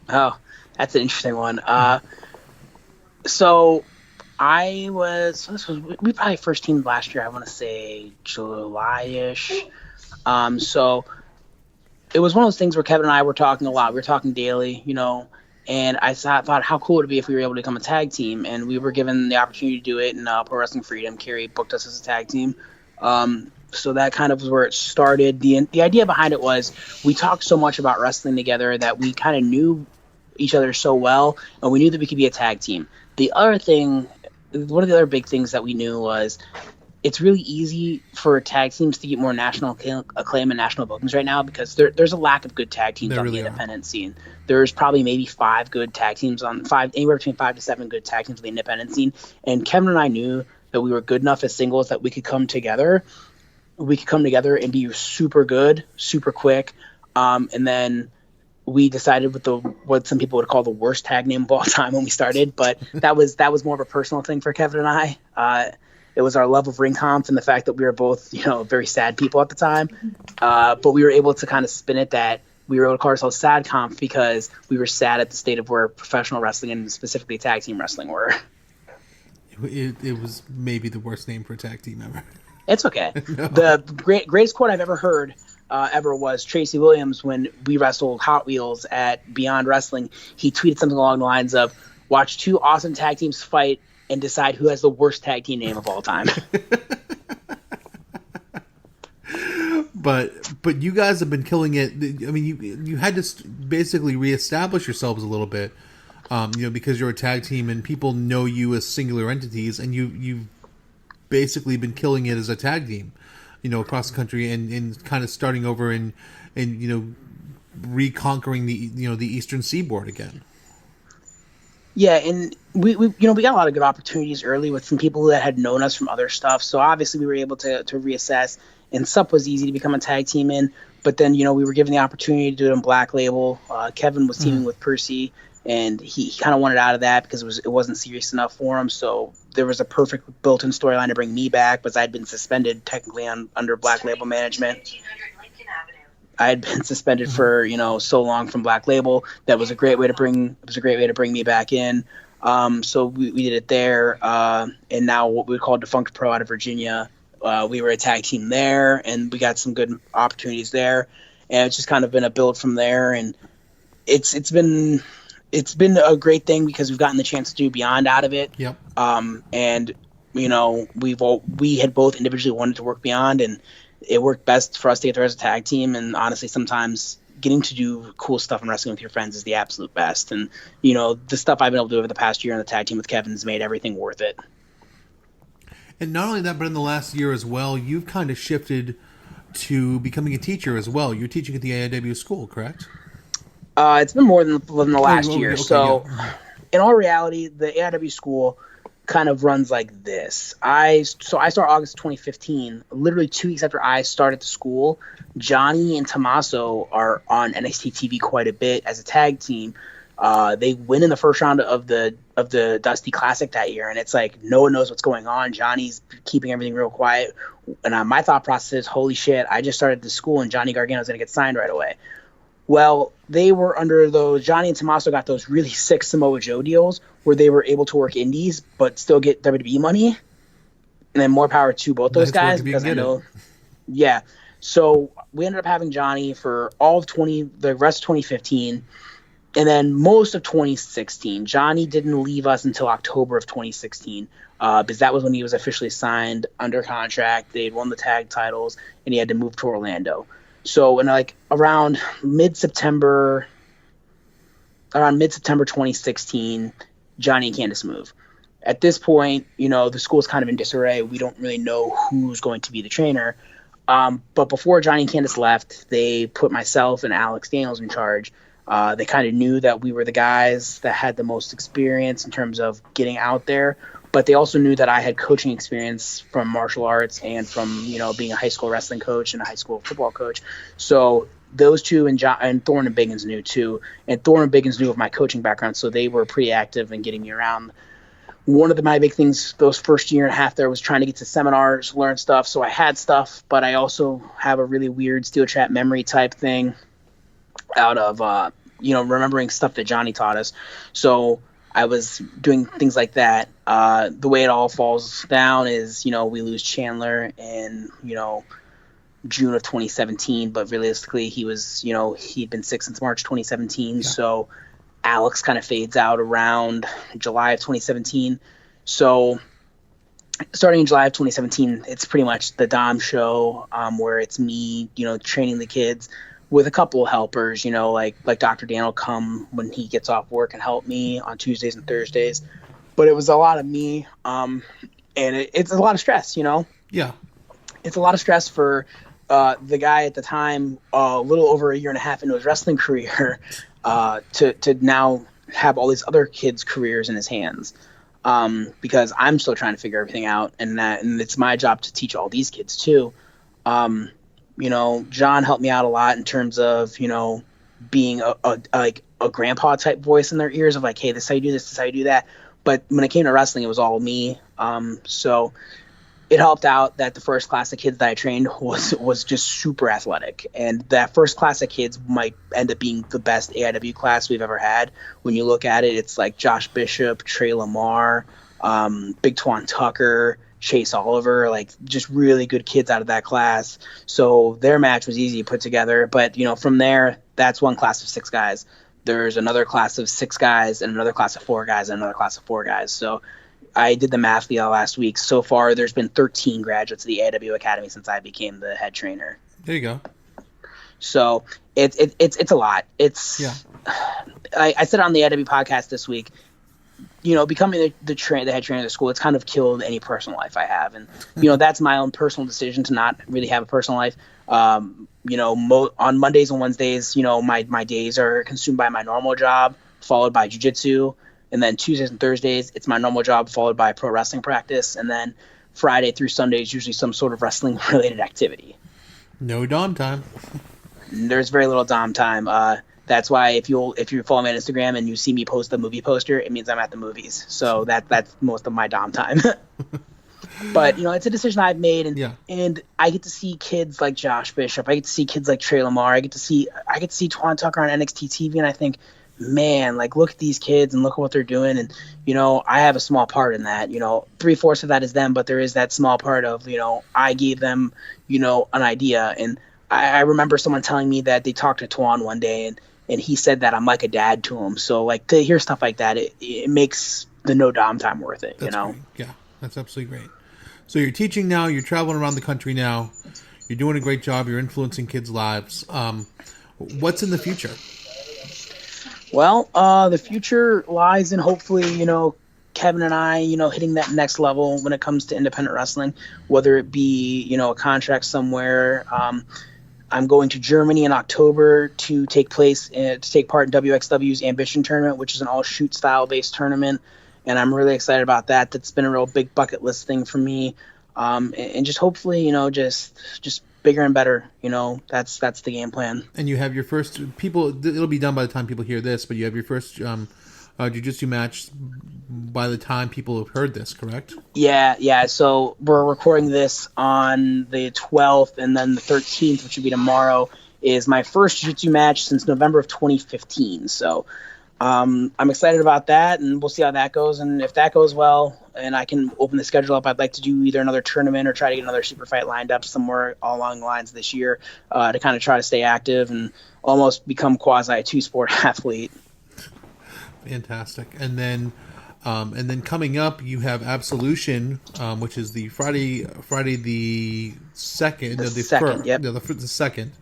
Oh, that's an interesting one. So we probably first teamed last year, I want to say July-ish. So it was one of those things where Kevin and I were talking a lot. We were talking daily, and I thought how cool it would be if we were able to become a tag team. And we were given the opportunity to do it in Pro Wrestling Freedom. Kerry booked us as a tag team. So that kind of was where it started. The idea behind it was we talked so much about wrestling together that we kind of knew each other so well, and we knew that we could be a tag team. The other thing, one of the other big things that we knew was it's really easy for tag teams to get more national acclaim and national bookings right now because there's a lack of good tag teams on the independent scene. There's probably maybe 5 good tag teams anywhere between 5 to 7 good tag teams on the independent scene. And Kevin and I knew that we were good enough as singles that we could come together. We could come together and be super good, super quick. And then we decided with what some people would call the worst tag name of all time when we started, but that was more of a personal thing for Kevin and I. It It was our love of ring comp and the fact that we were both, very sad people at the time. But we were able to kind of spin it that we were able to call ourselves sad comp because we were sad at the state of where professional wrestling and specifically tag team wrestling were. It was maybe the worst name for a tag team ever. It's okay. No. The greatest quote I've ever heard ever was Tracy Williams when we wrestled Hot Wheels at Beyond Wrestling. He tweeted something along the lines of, "Watch two awesome tag teams fight and decide who has the worst tag team name of all time." But you guys have been killing it. I mean, you had to basically reestablish yourselves a little bit, because you're a tag team and people know you as singular entities, and you've basically been killing it as a tag team, across the country and kind of starting over and reconquering the Eastern Seaboard again. Yeah, and we got a lot of good opportunities early with some people that had known us from other stuff. So obviously we were able to reassess, and SUP was easy to become a tag team in. But then, we were given the opportunity to do it in Black Label. Kevin was teaming with Percy, and he kind of wanted out of that because it wasn't serious enough for him. So there was a perfect built-in storyline to bring me back, because I'd been suspended technically under Black Label management. I had been suspended for so long from Black Label. That was a great way to bring me back in. So we did it there, and now what we would call Defunct Pro out of Virginia. We were a tag team there, and we got some good opportunities there, and it's just kind of been a build from there. And it's been a great thing because we've gotten the chance to do Beyond out of it. Yep. And we had both individually wanted to work Beyond, and it worked best for us to get there as a tag team. And honestly, sometimes getting to do cool stuff and wrestling with your friends is the absolute best. And, the stuff I've been able to do over the past year in the tag team with Kevin has made everything worth it. And not only that, but in the last year as well, you've kind of shifted to becoming a teacher as well. You're teaching at the AIW school, correct? It's been more than the last year. Okay, so yeah. In all reality, the AIW school kind of runs like this. I started August 2015. Literally 2 weeks after I started the school, Johnny and Tommaso are on NXT TV quite a bit as a tag team. They win in the first round of the Dusty Classic that year, and it's like no one knows what's going on. Johnny's keeping everything real quiet, and my thought process is, holy shit, I just started the school and Johnny Gargano is going to get signed right away. Well, they were under those, Johnny and Tommaso got those really sick Samoa Joe deals where they were able to work indies but still get WWE money. And then more power to both those guys, because I know. Yeah. So we ended up having Johnny for all of the rest of 2015. And then most of 2016. Johnny didn't leave us until October of 2016, because that was when he was officially signed under contract. They'd won the tag titles, and he had to move to Orlando. So around mid-September 2016, Johnny and Candice move. At this point, the school's kind of in disarray. We don't really know who's going to be the trainer. But before Johnny and Candice left, they put myself and Alex Daniels in charge. They kind of knew that we were the guys that had the most experience in terms of getting out there, but they also knew that I had coaching experience from martial arts and from, being a high school wrestling coach and a high school football coach. So those two and Thorne and Biggins knew too. And Thorne and Biggins knew of my coaching background, so they were pretty active in getting me around. One of my big things those first year and a half there was trying to get to seminars, learn stuff. So I had stuff, but I also have a really weird steel trap memory type thing out of, remembering stuff that Johnny taught us. So I was doing things like that. The way it all falls down is, we lose Chandler in, June of 2017, but realistically he was, he'd been sick since March 2017. Yeah. So Alex kind of fades out around July of 2017. So starting in July of 2017, it's pretty much the Dom show, where it's me, training the kids with a couple of helpers, like Dr. Dan will come when he gets off work and help me on Tuesdays and Thursdays. But it was a lot of me, and it's a lot of stress, Yeah. It's a lot of stress for the guy at the time, a little over a year and a half into his wrestling career, to now have all these other kids' careers in his hands, because I'm still trying to figure everything out, and it's my job to teach all these kids too. John helped me out a lot in terms of, being a grandpa type voice in their ears of hey, this is how you do this, this is how you do that. But when it came to wrestling, it was all me. So it helped out that the first class of kids that I trained was just super athletic. And that first class of kids might end up being the best AIW class we've ever had. When you look at it, it's like Josh Bishop, Trey Lamar, Big Twan Tucker, Chase Oliver, like just really good kids out of that class. So their match was easy to put together. But, from there, that's one class of 6 guys. There's another class of 6 guys and another class of 4 guys and another class of 4 guys. So I did the math the last week. So far, there's been 13 graduates of the AIW Academy since I became the head trainer. There you go. So it's a lot. I said on the AIW podcast this week, becoming the head trainer of the school, it's kind of killed any personal life I have. And, that's my own personal decision to not really have a personal life. On Mondays and Wednesdays, my days are consumed by my normal job, followed by jiu-jitsu. And then Tuesdays and Thursdays, it's my normal job, followed by pro wrestling practice. And then Friday through Sunday is usually some sort of wrestling-related activity. No dom time. There's very little dom time. That's why if you follow me on Instagram and you see me post the movie poster, it means I'm at the movies. So that's most of my dom time. But it's a decision I've made, and I get to see kids like Josh Bishop. I get to see kids like Trey Lamar. I get to see Twan Tucker on NXT TV, and I think, man, like, look at these kids and look at what they're doing. And, I have a small part in that. 3/4 of that is them, but there is that small part of, I gave them, an idea. And I remember someone telling me that they talked to Twan one day, and he said that I'm like a dad to him. So, like, to hear stuff like that, it makes the no dom time worth it, Great. Yeah, that's absolutely great. So you're teaching now, you're traveling around the country now, you're doing a great job, you're influencing kids' lives. What's in the future? Well, the future lies in hopefully, Kevin and I, hitting that next level when it comes to independent wrestling, whether it be, a contract somewhere. I'm going to Germany in October to take part in WXW's Ambition tournament, which is an all shoot style based tournament. And I'm really excited about that. That's been a real big bucket list thing for me. And just hopefully, just bigger and better. That's the game plan. And you have your first it'll be done by the time people hear this, but you have your first jiu-jitsu match by the time people have heard this, correct? Yeah. So we're recording this on the 12th, and then the 13th, which would be tomorrow, is my first jiu-jitsu match since November of 2015. So I'm excited about that, and we'll see how that goes. And if that goes well and I can open the schedule up, I'd like to do either another tournament or try to get another super fight lined up somewhere along the lines this year to kind of try to stay active and almost become quasi a 2-sport athlete. Fantastic. And then coming up, you have Absolution, which is the Friday the 2nd. The second, yep. The second.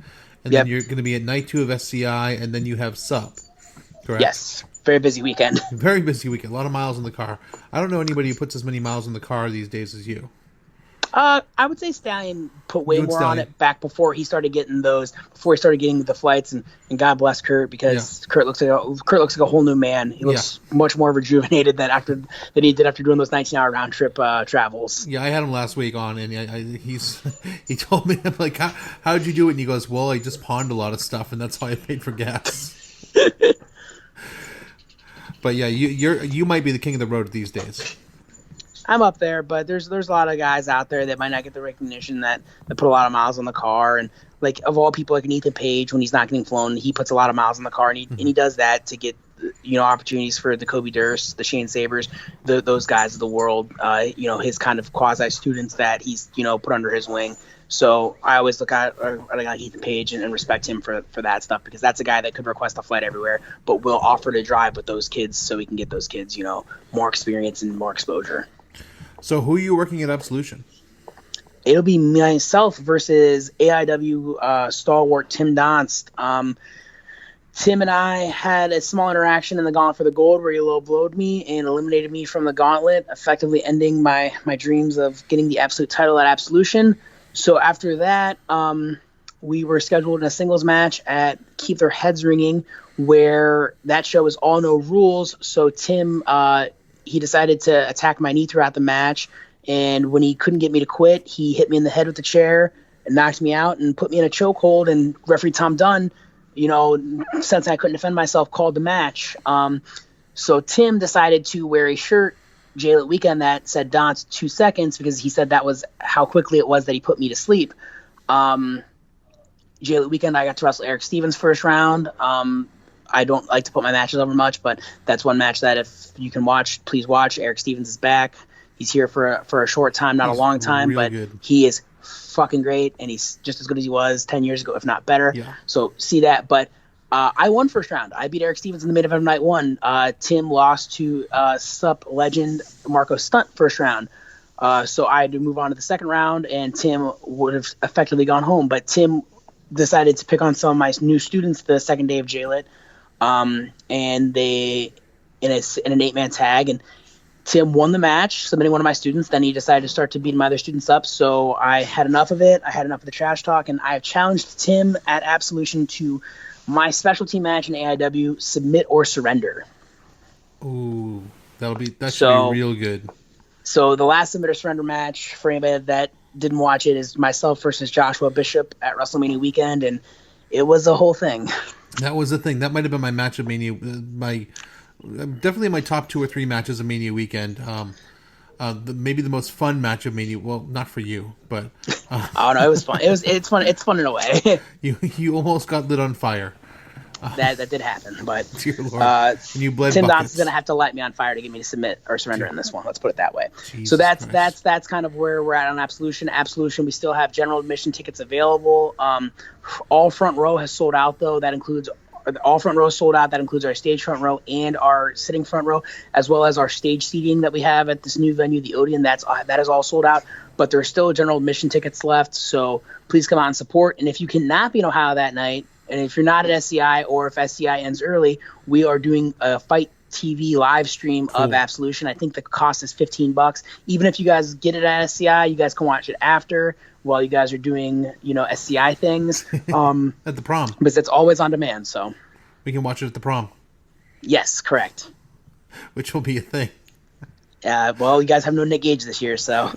And then you're going to be at night 2 of SCI, and then you have SUP. Correct? Yes. Very busy weekend. Very busy weekend. A lot of miles in the car. I don't know anybody who puts as many miles in the car these days as you. I would say Stallion put way more on it back before he started getting the flights, and God bless Kurt, because Kurt looks like a whole new man. He looks much more rejuvenated than he did after doing those 19-hour round trip travels. Yeah, I had him last week on, and he told me, I'm like, how'd you do it? And he goes, well, I just pawned a lot of stuff, and that's how I paid for gas. But yeah, you might be the king of the road these days. I'm up there, but there's a lot of guys out there that might not get the recognition that put a lot of miles on the car. And like, of all people, like an Ethan Page, when he's not getting flown, he puts a lot of miles on the car, and he does that to get opportunities for the Kobe Durst, the Shane Sabers, those guys of the world. His kind of quasi students that he's put under his wing. So I always look at Ethan Page and respect him for that stuff, because that's a guy that could request a flight everywhere, but will offer to drive with those kids so we can get those kids, more experience and more exposure. So who are you working at Absolution? It'll be myself versus AIW stalwart Tim Donst. Tim and I had a small interaction in the Gauntlet for the Gold where he low blowed me and eliminated me from the Gauntlet, effectively ending my dreams of getting the Absolute title at Absolution. So after that, we were scheduled in a singles match at Keep Their Heads Ringing, where that show was all no rules. So Tim, he decided to attack my knee throughout the match, and when he couldn't get me to quit, he hit me in the head with the chair and knocked me out and put me in a chokehold. And referee Tom Dunn, since I couldn't defend myself, called the match. So Tim decided to wear a shirt J-Lit weekend that said Don's 2 seconds because he said that was how quickly it was that he put me to sleep. J-Lit weekend, I got to wrestle Eric Stevens first round. I don't like to put my matches over much, but that's one match that if you can watch, please watch. Eric Stevens is back. He's here for a short time, not a long time, but good. He is fucking great, and he's just as good as he was 10 years ago, if not better. Yeah. So see that. But I won first round. I beat Eric Stevens in the main event of night one. Tim lost to Sup legend Marco Stunt first round. So I had to move on to the second round, and Tim would have effectively gone home. But Tim decided to pick on some of my new students the second day of J-Lit. And they in an 8-man tag, and Tim won the match, submitting one of my students. Then he decided to start to beat my other students up. So I had enough of it. I had enough of the trash talk, and I have challenged Tim at Absolution to my specialty match in AIW, Submit or Surrender. Ooh, that should be real good. So the last Submit or Surrender match, for anybody that didn't watch it, is myself versus Joshua Bishop at WrestleMania weekend, and it was a whole thing. That was the thing. That might have been my match of Mania. Definitely my top 2 or 3 matches of Mania weekend. Maybe the most fun match of Mania. Well, not for you, but oh no, it was fun. It's fun. It's fun in a way. you almost got lit on fire. That did happen, but dear Lord. And you bled Tim buckets. Don's gonna have to light me on fire to get me to submit or surrender in this one. Let's put it that way. Jesus So that's Christ. kind of where we're at on Absolution. Absolution, we still have general admission tickets available. All front row has sold out though. That includes all front row sold out. That includes our stage front row and our sitting front row, as well as our stage seating that we have at this new venue, the Odeon. That is all sold out. But there are still general admission tickets left. So please come out and support. And if you cannot be in Ohio that night, and if you're not at SCI or if SCI ends early, we are doing a Fight TV live stream of Absolution. I think the cost is $15. Even if you guys get it at SCI, you guys can watch it after while you guys are doing, SCI things. At the prom. Because it's always on demand, so. We can watch it at the prom. Yes, correct. Which will be a thing. Well, you guys have no Nick Gage this year, so.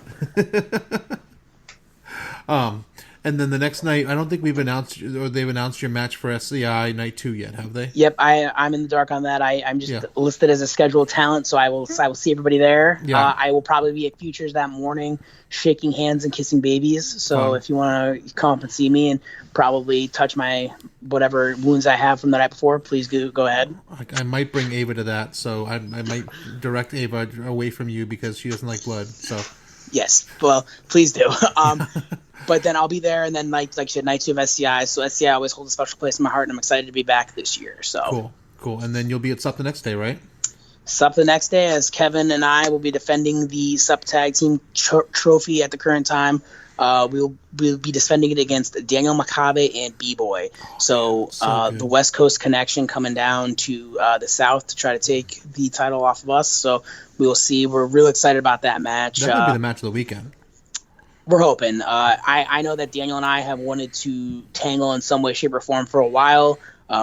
And then the next night, I don't think they've announced your match for SCI night 2 yet, have they? Yep, I'm in the dark on that. I'm just listed as a scheduled talent, so I will see everybody there. Yeah. I will probably be at Futures that morning, shaking hands and kissing babies. So if you want to come up and see me and probably touch my whatever wounds I have from the night before, please go ahead. I might bring Ava to that, so I might direct Ava away from you because she doesn't like blood. So yes, well, please do. But then I'll be there, and then like you said, night 2 of SCI. So SCI always holds a special place in my heart, and I'm excited to be back this year. So cool. And then you'll be at SUP the next day, right? SUP the next day, as Kevin and I will be defending the SUP Tag Team trophy at the current time. We'll be defending it against Daniel Makabe and B-Boy. So the West Coast connection coming down to the South to try to take the title off of us. So we will see. We're real excited about that match. That might be the match of the weekend. We're hoping. I know that Daniel and I have wanted to tangle in some way, shape, or form for a while.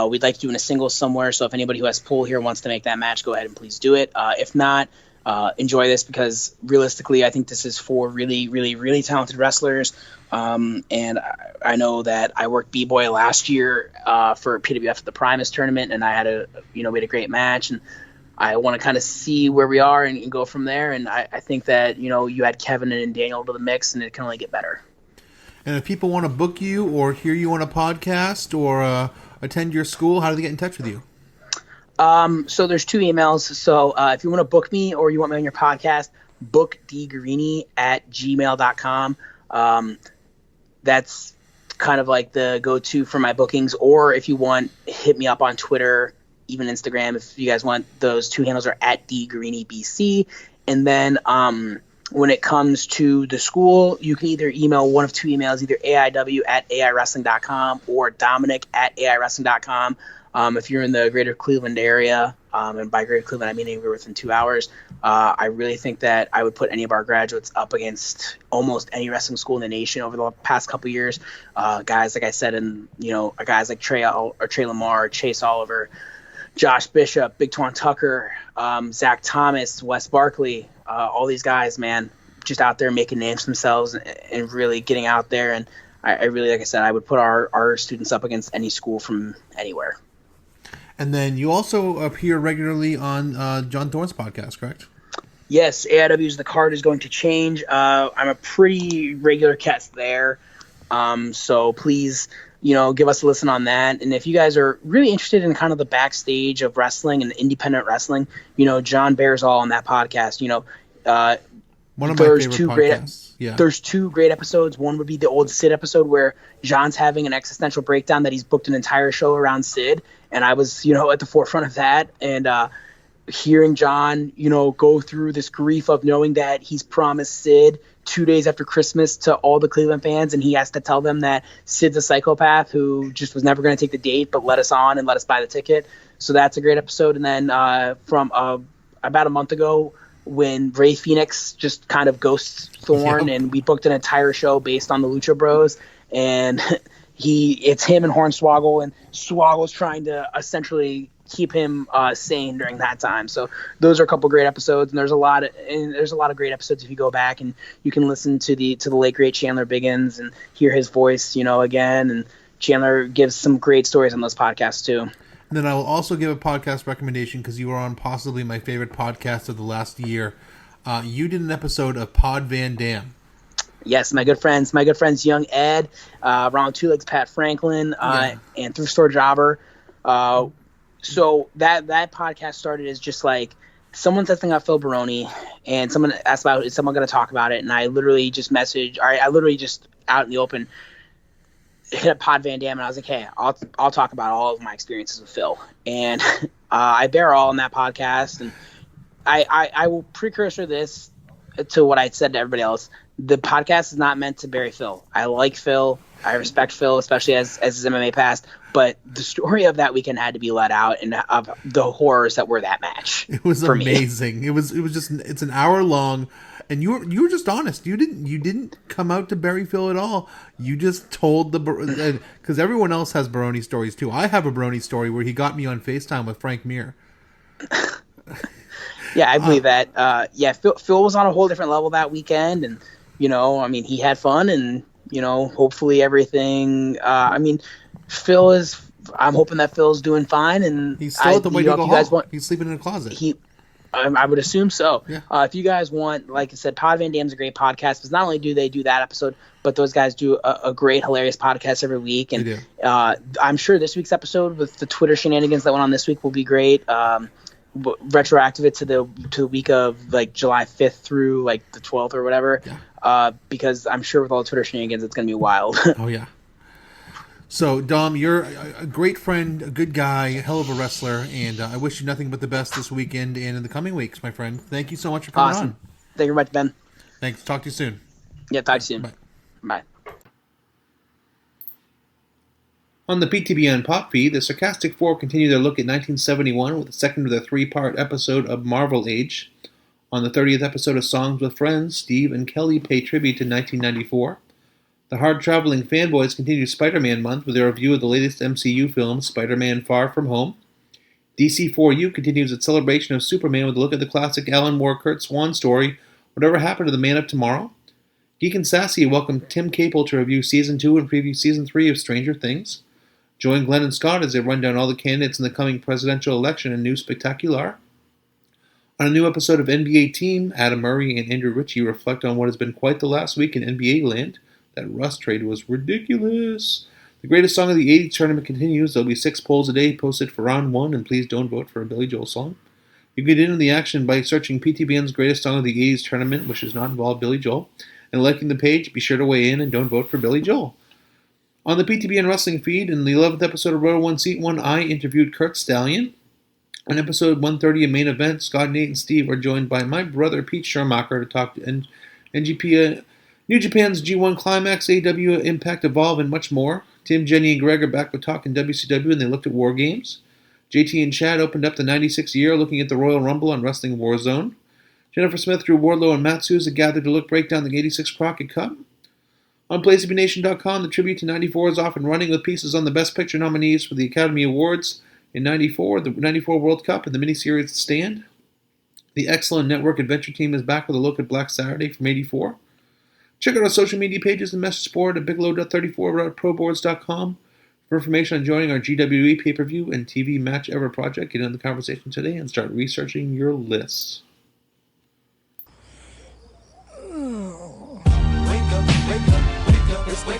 We'd like to do in a singles somewhere. So if anybody who has pull here wants to make that match, go ahead and please do it. If not, enjoy this, because realistically, I think this is for really, really, really talented wrestlers. And I know that I worked B-Boy last year for PWF at the Primus tournament, and I had we had a great match, and I want to kind of see where we are and go from there. And I think that, you add Kevin and Daniel to the mix, and it can only get better. And if people want to book you or hear you on a podcast or attend your school, how do they get in touch with you? So there's 2 emails. So if you want to book me or you want me on your podcast, bookdgarrini@gmail.com. That's kind of like the go-to for my bookings. Or if you want, hit me up on Twitter, even Instagram. If you guys want, those 2 handles are @dgarrinibc. And then when it comes to the school, you can either email one of 2 emails, either aiw@aiwrestling.com or dominic@aiwrestling.com. If you're in the greater Cleveland area, and by greater Cleveland I mean anywhere within 2 hours, I really think that I would put any of our graduates up against almost any wrestling school in the nation over the past couple years. Guys, like I said, and guys like Trey Lamar, Chase Oliver, Josh Bishop, Big Twan Tucker, Zach Thomas, Wes Barkley, all these guys, man, just out there making names for themselves and really getting out there. And I really, like I said, I would put our students up against any school from anywhere. And then you also appear regularly on John Thorne's podcast, correct? Yes, AIW's The Card is going to change. I'm a pretty regular guest there. So please, give us a listen on that. And if you guys are really interested in kind of the backstage of wrestling and independent wrestling, John bears all on that podcast. One of my favorite podcasts. There's 2 great episodes. One would be the old Sid episode where John's having an existential breakdown that he's booked an entire show around Sid. And I was, at the forefront of that. And, hearing John, go through this grief of knowing that he's promised Sid 2 days after Christmas to all the Cleveland fans, and he has to tell them that Sid's a psychopath who just was never going to take the date but let us on and let us buy the ticket. So that's a great episode. And then from about a month ago, when Ray Phoenix just kind of ghosts Thorne, and we booked an entire show based on the Lucha Bros, and it's him and Hornswoggle, and Swoggle's trying to essentially keep him sane during that time. So those are a couple great episodes, and there's a lot of great episodes if you go back and you can listen to the late great Chandler Biggins and hear his voice, again. And Chandler gives some great stories on those podcasts too. And then I will also give a podcast recommendation because you were on possibly my favorite podcast of the last year. You did an episode of Pod Van Dam. Yes, my good friends, Young Ed, Ron Two Legs, Pat Franklin, and Thrift Store Jobber. So that podcast started as just like someone testing out Phil Baroni, and someone asked about, is someone going to talk about it? And I literally just out in the open hit up Pod Van Dam, and I was like, hey, I'll talk about all of my experiences with Phil. And I bear all in that podcast, and I will precursor this to what I said to everybody else. The podcast is not meant to bury Phil. I like Phil. I respect Phil, especially as his MMA past. But the story of that weekend had to be let out, and of the horrors that were that match. It was amazing. It was just, it's an hour long, and you were just honest. You didn't come out to bury Phil at all. You just told because everyone else has Baroni stories too. I have a Baroni story where he got me on FaceTime with Frank Mir. Yeah, I believe that. Phil was on a whole different level that weekend, and he had fun, and hopefully everything. I'm hoping that Phil's doing fine, and he's still at the White Eagle Hall. He's sleeping in a closet. I would assume so. Yeah. If you guys want, like I said, Pod Van Dam's a great podcast, because not only do they do that episode, but those guys do a great, hilarious podcast every week. And they do. I'm sure this week's episode with the Twitter shenanigans that went on this week will be great. Retroactive it to the week of like July 5th through like the 12th or whatever. Yeah. Because I'm sure with all the Twitter shenanigans, it's going to be wild. Oh, yeah. So, Dom, you're a great friend, a good guy, a hell of a wrestler, and I wish you nothing but the best this weekend and in the coming weeks, my friend. Thank you so much for coming on. Thank you very much, Ben. Thanks. Talk to you soon. Yeah, talk to you soon. Bye. Bye. On the PTB and Pop feed, the Sarcastic Four continue their look at 1971 with the second of the 3-part episode of Marvel Age. On the 30th episode of Songs with Friends, Steve and Kelly pay tribute to 1994. The hard-traveling fanboys continue Spider-Man month with their review of the latest MCU film, Spider-Man Far From Home. DC4U continues its celebration of Superman with a look at the classic Alan Moore Kurt Swan story, Whatever Happened to the Man of Tomorrow. Geek and Sassy welcome Tim Capel to review Season 2 and preview Season 3 of Stranger Things. Join Glenn and Scott as they run down all the candidates in the coming presidential election in New Spectacular. On a new episode of NBA Team, Adam Murray and Andrew Ritchie reflect on what has been quite the last week in NBA land. That Russ trade was ridiculous. The greatest song of the 80s tournament continues. There'll be 6 polls a day posted for round 1, and please don't vote for a Billy Joel song. You can get into the action by searching PTBN's greatest song of the 80s tournament, which does not involve Billy Joel, and liking the page. Be sure to weigh in and don't vote for Billy Joel. On the PTBN Wrestling feed, in the 11th episode of Roto 1 Seat 1, I interviewed Kurt Stallion. On episode 130 of Main Event, Scott, Nate, and Steve are joined by my brother Pete Schermacher to talk to NGP, New Japan's G1 Climax, AEW, Impact, Evolve, and much more. Tim, Jenny, and Greg are back with talking WCW, and they looked at War Games. JT and Chad opened up the 96th year looking at the Royal Rumble on Wrestling Warzone. Jennifer Smith, Drew Wardlow, and Matt Souza gathered to break down the 86 Crockett Cup. On PlayStationNation.com, the tribute to 94 is off and running with pieces on the Best Picture nominees for the Academy Awards in 94, the 94 World Cup, and the miniseries Stand. The excellent Network Adventure Team is back with a look at Black Saturday from 84. Check out our social media pages and message board at bigelow.34.proboards.com for information on joining our GWE pay-per-view and TV Match Ever project. Get in the conversation today and start researching your lists. Hey,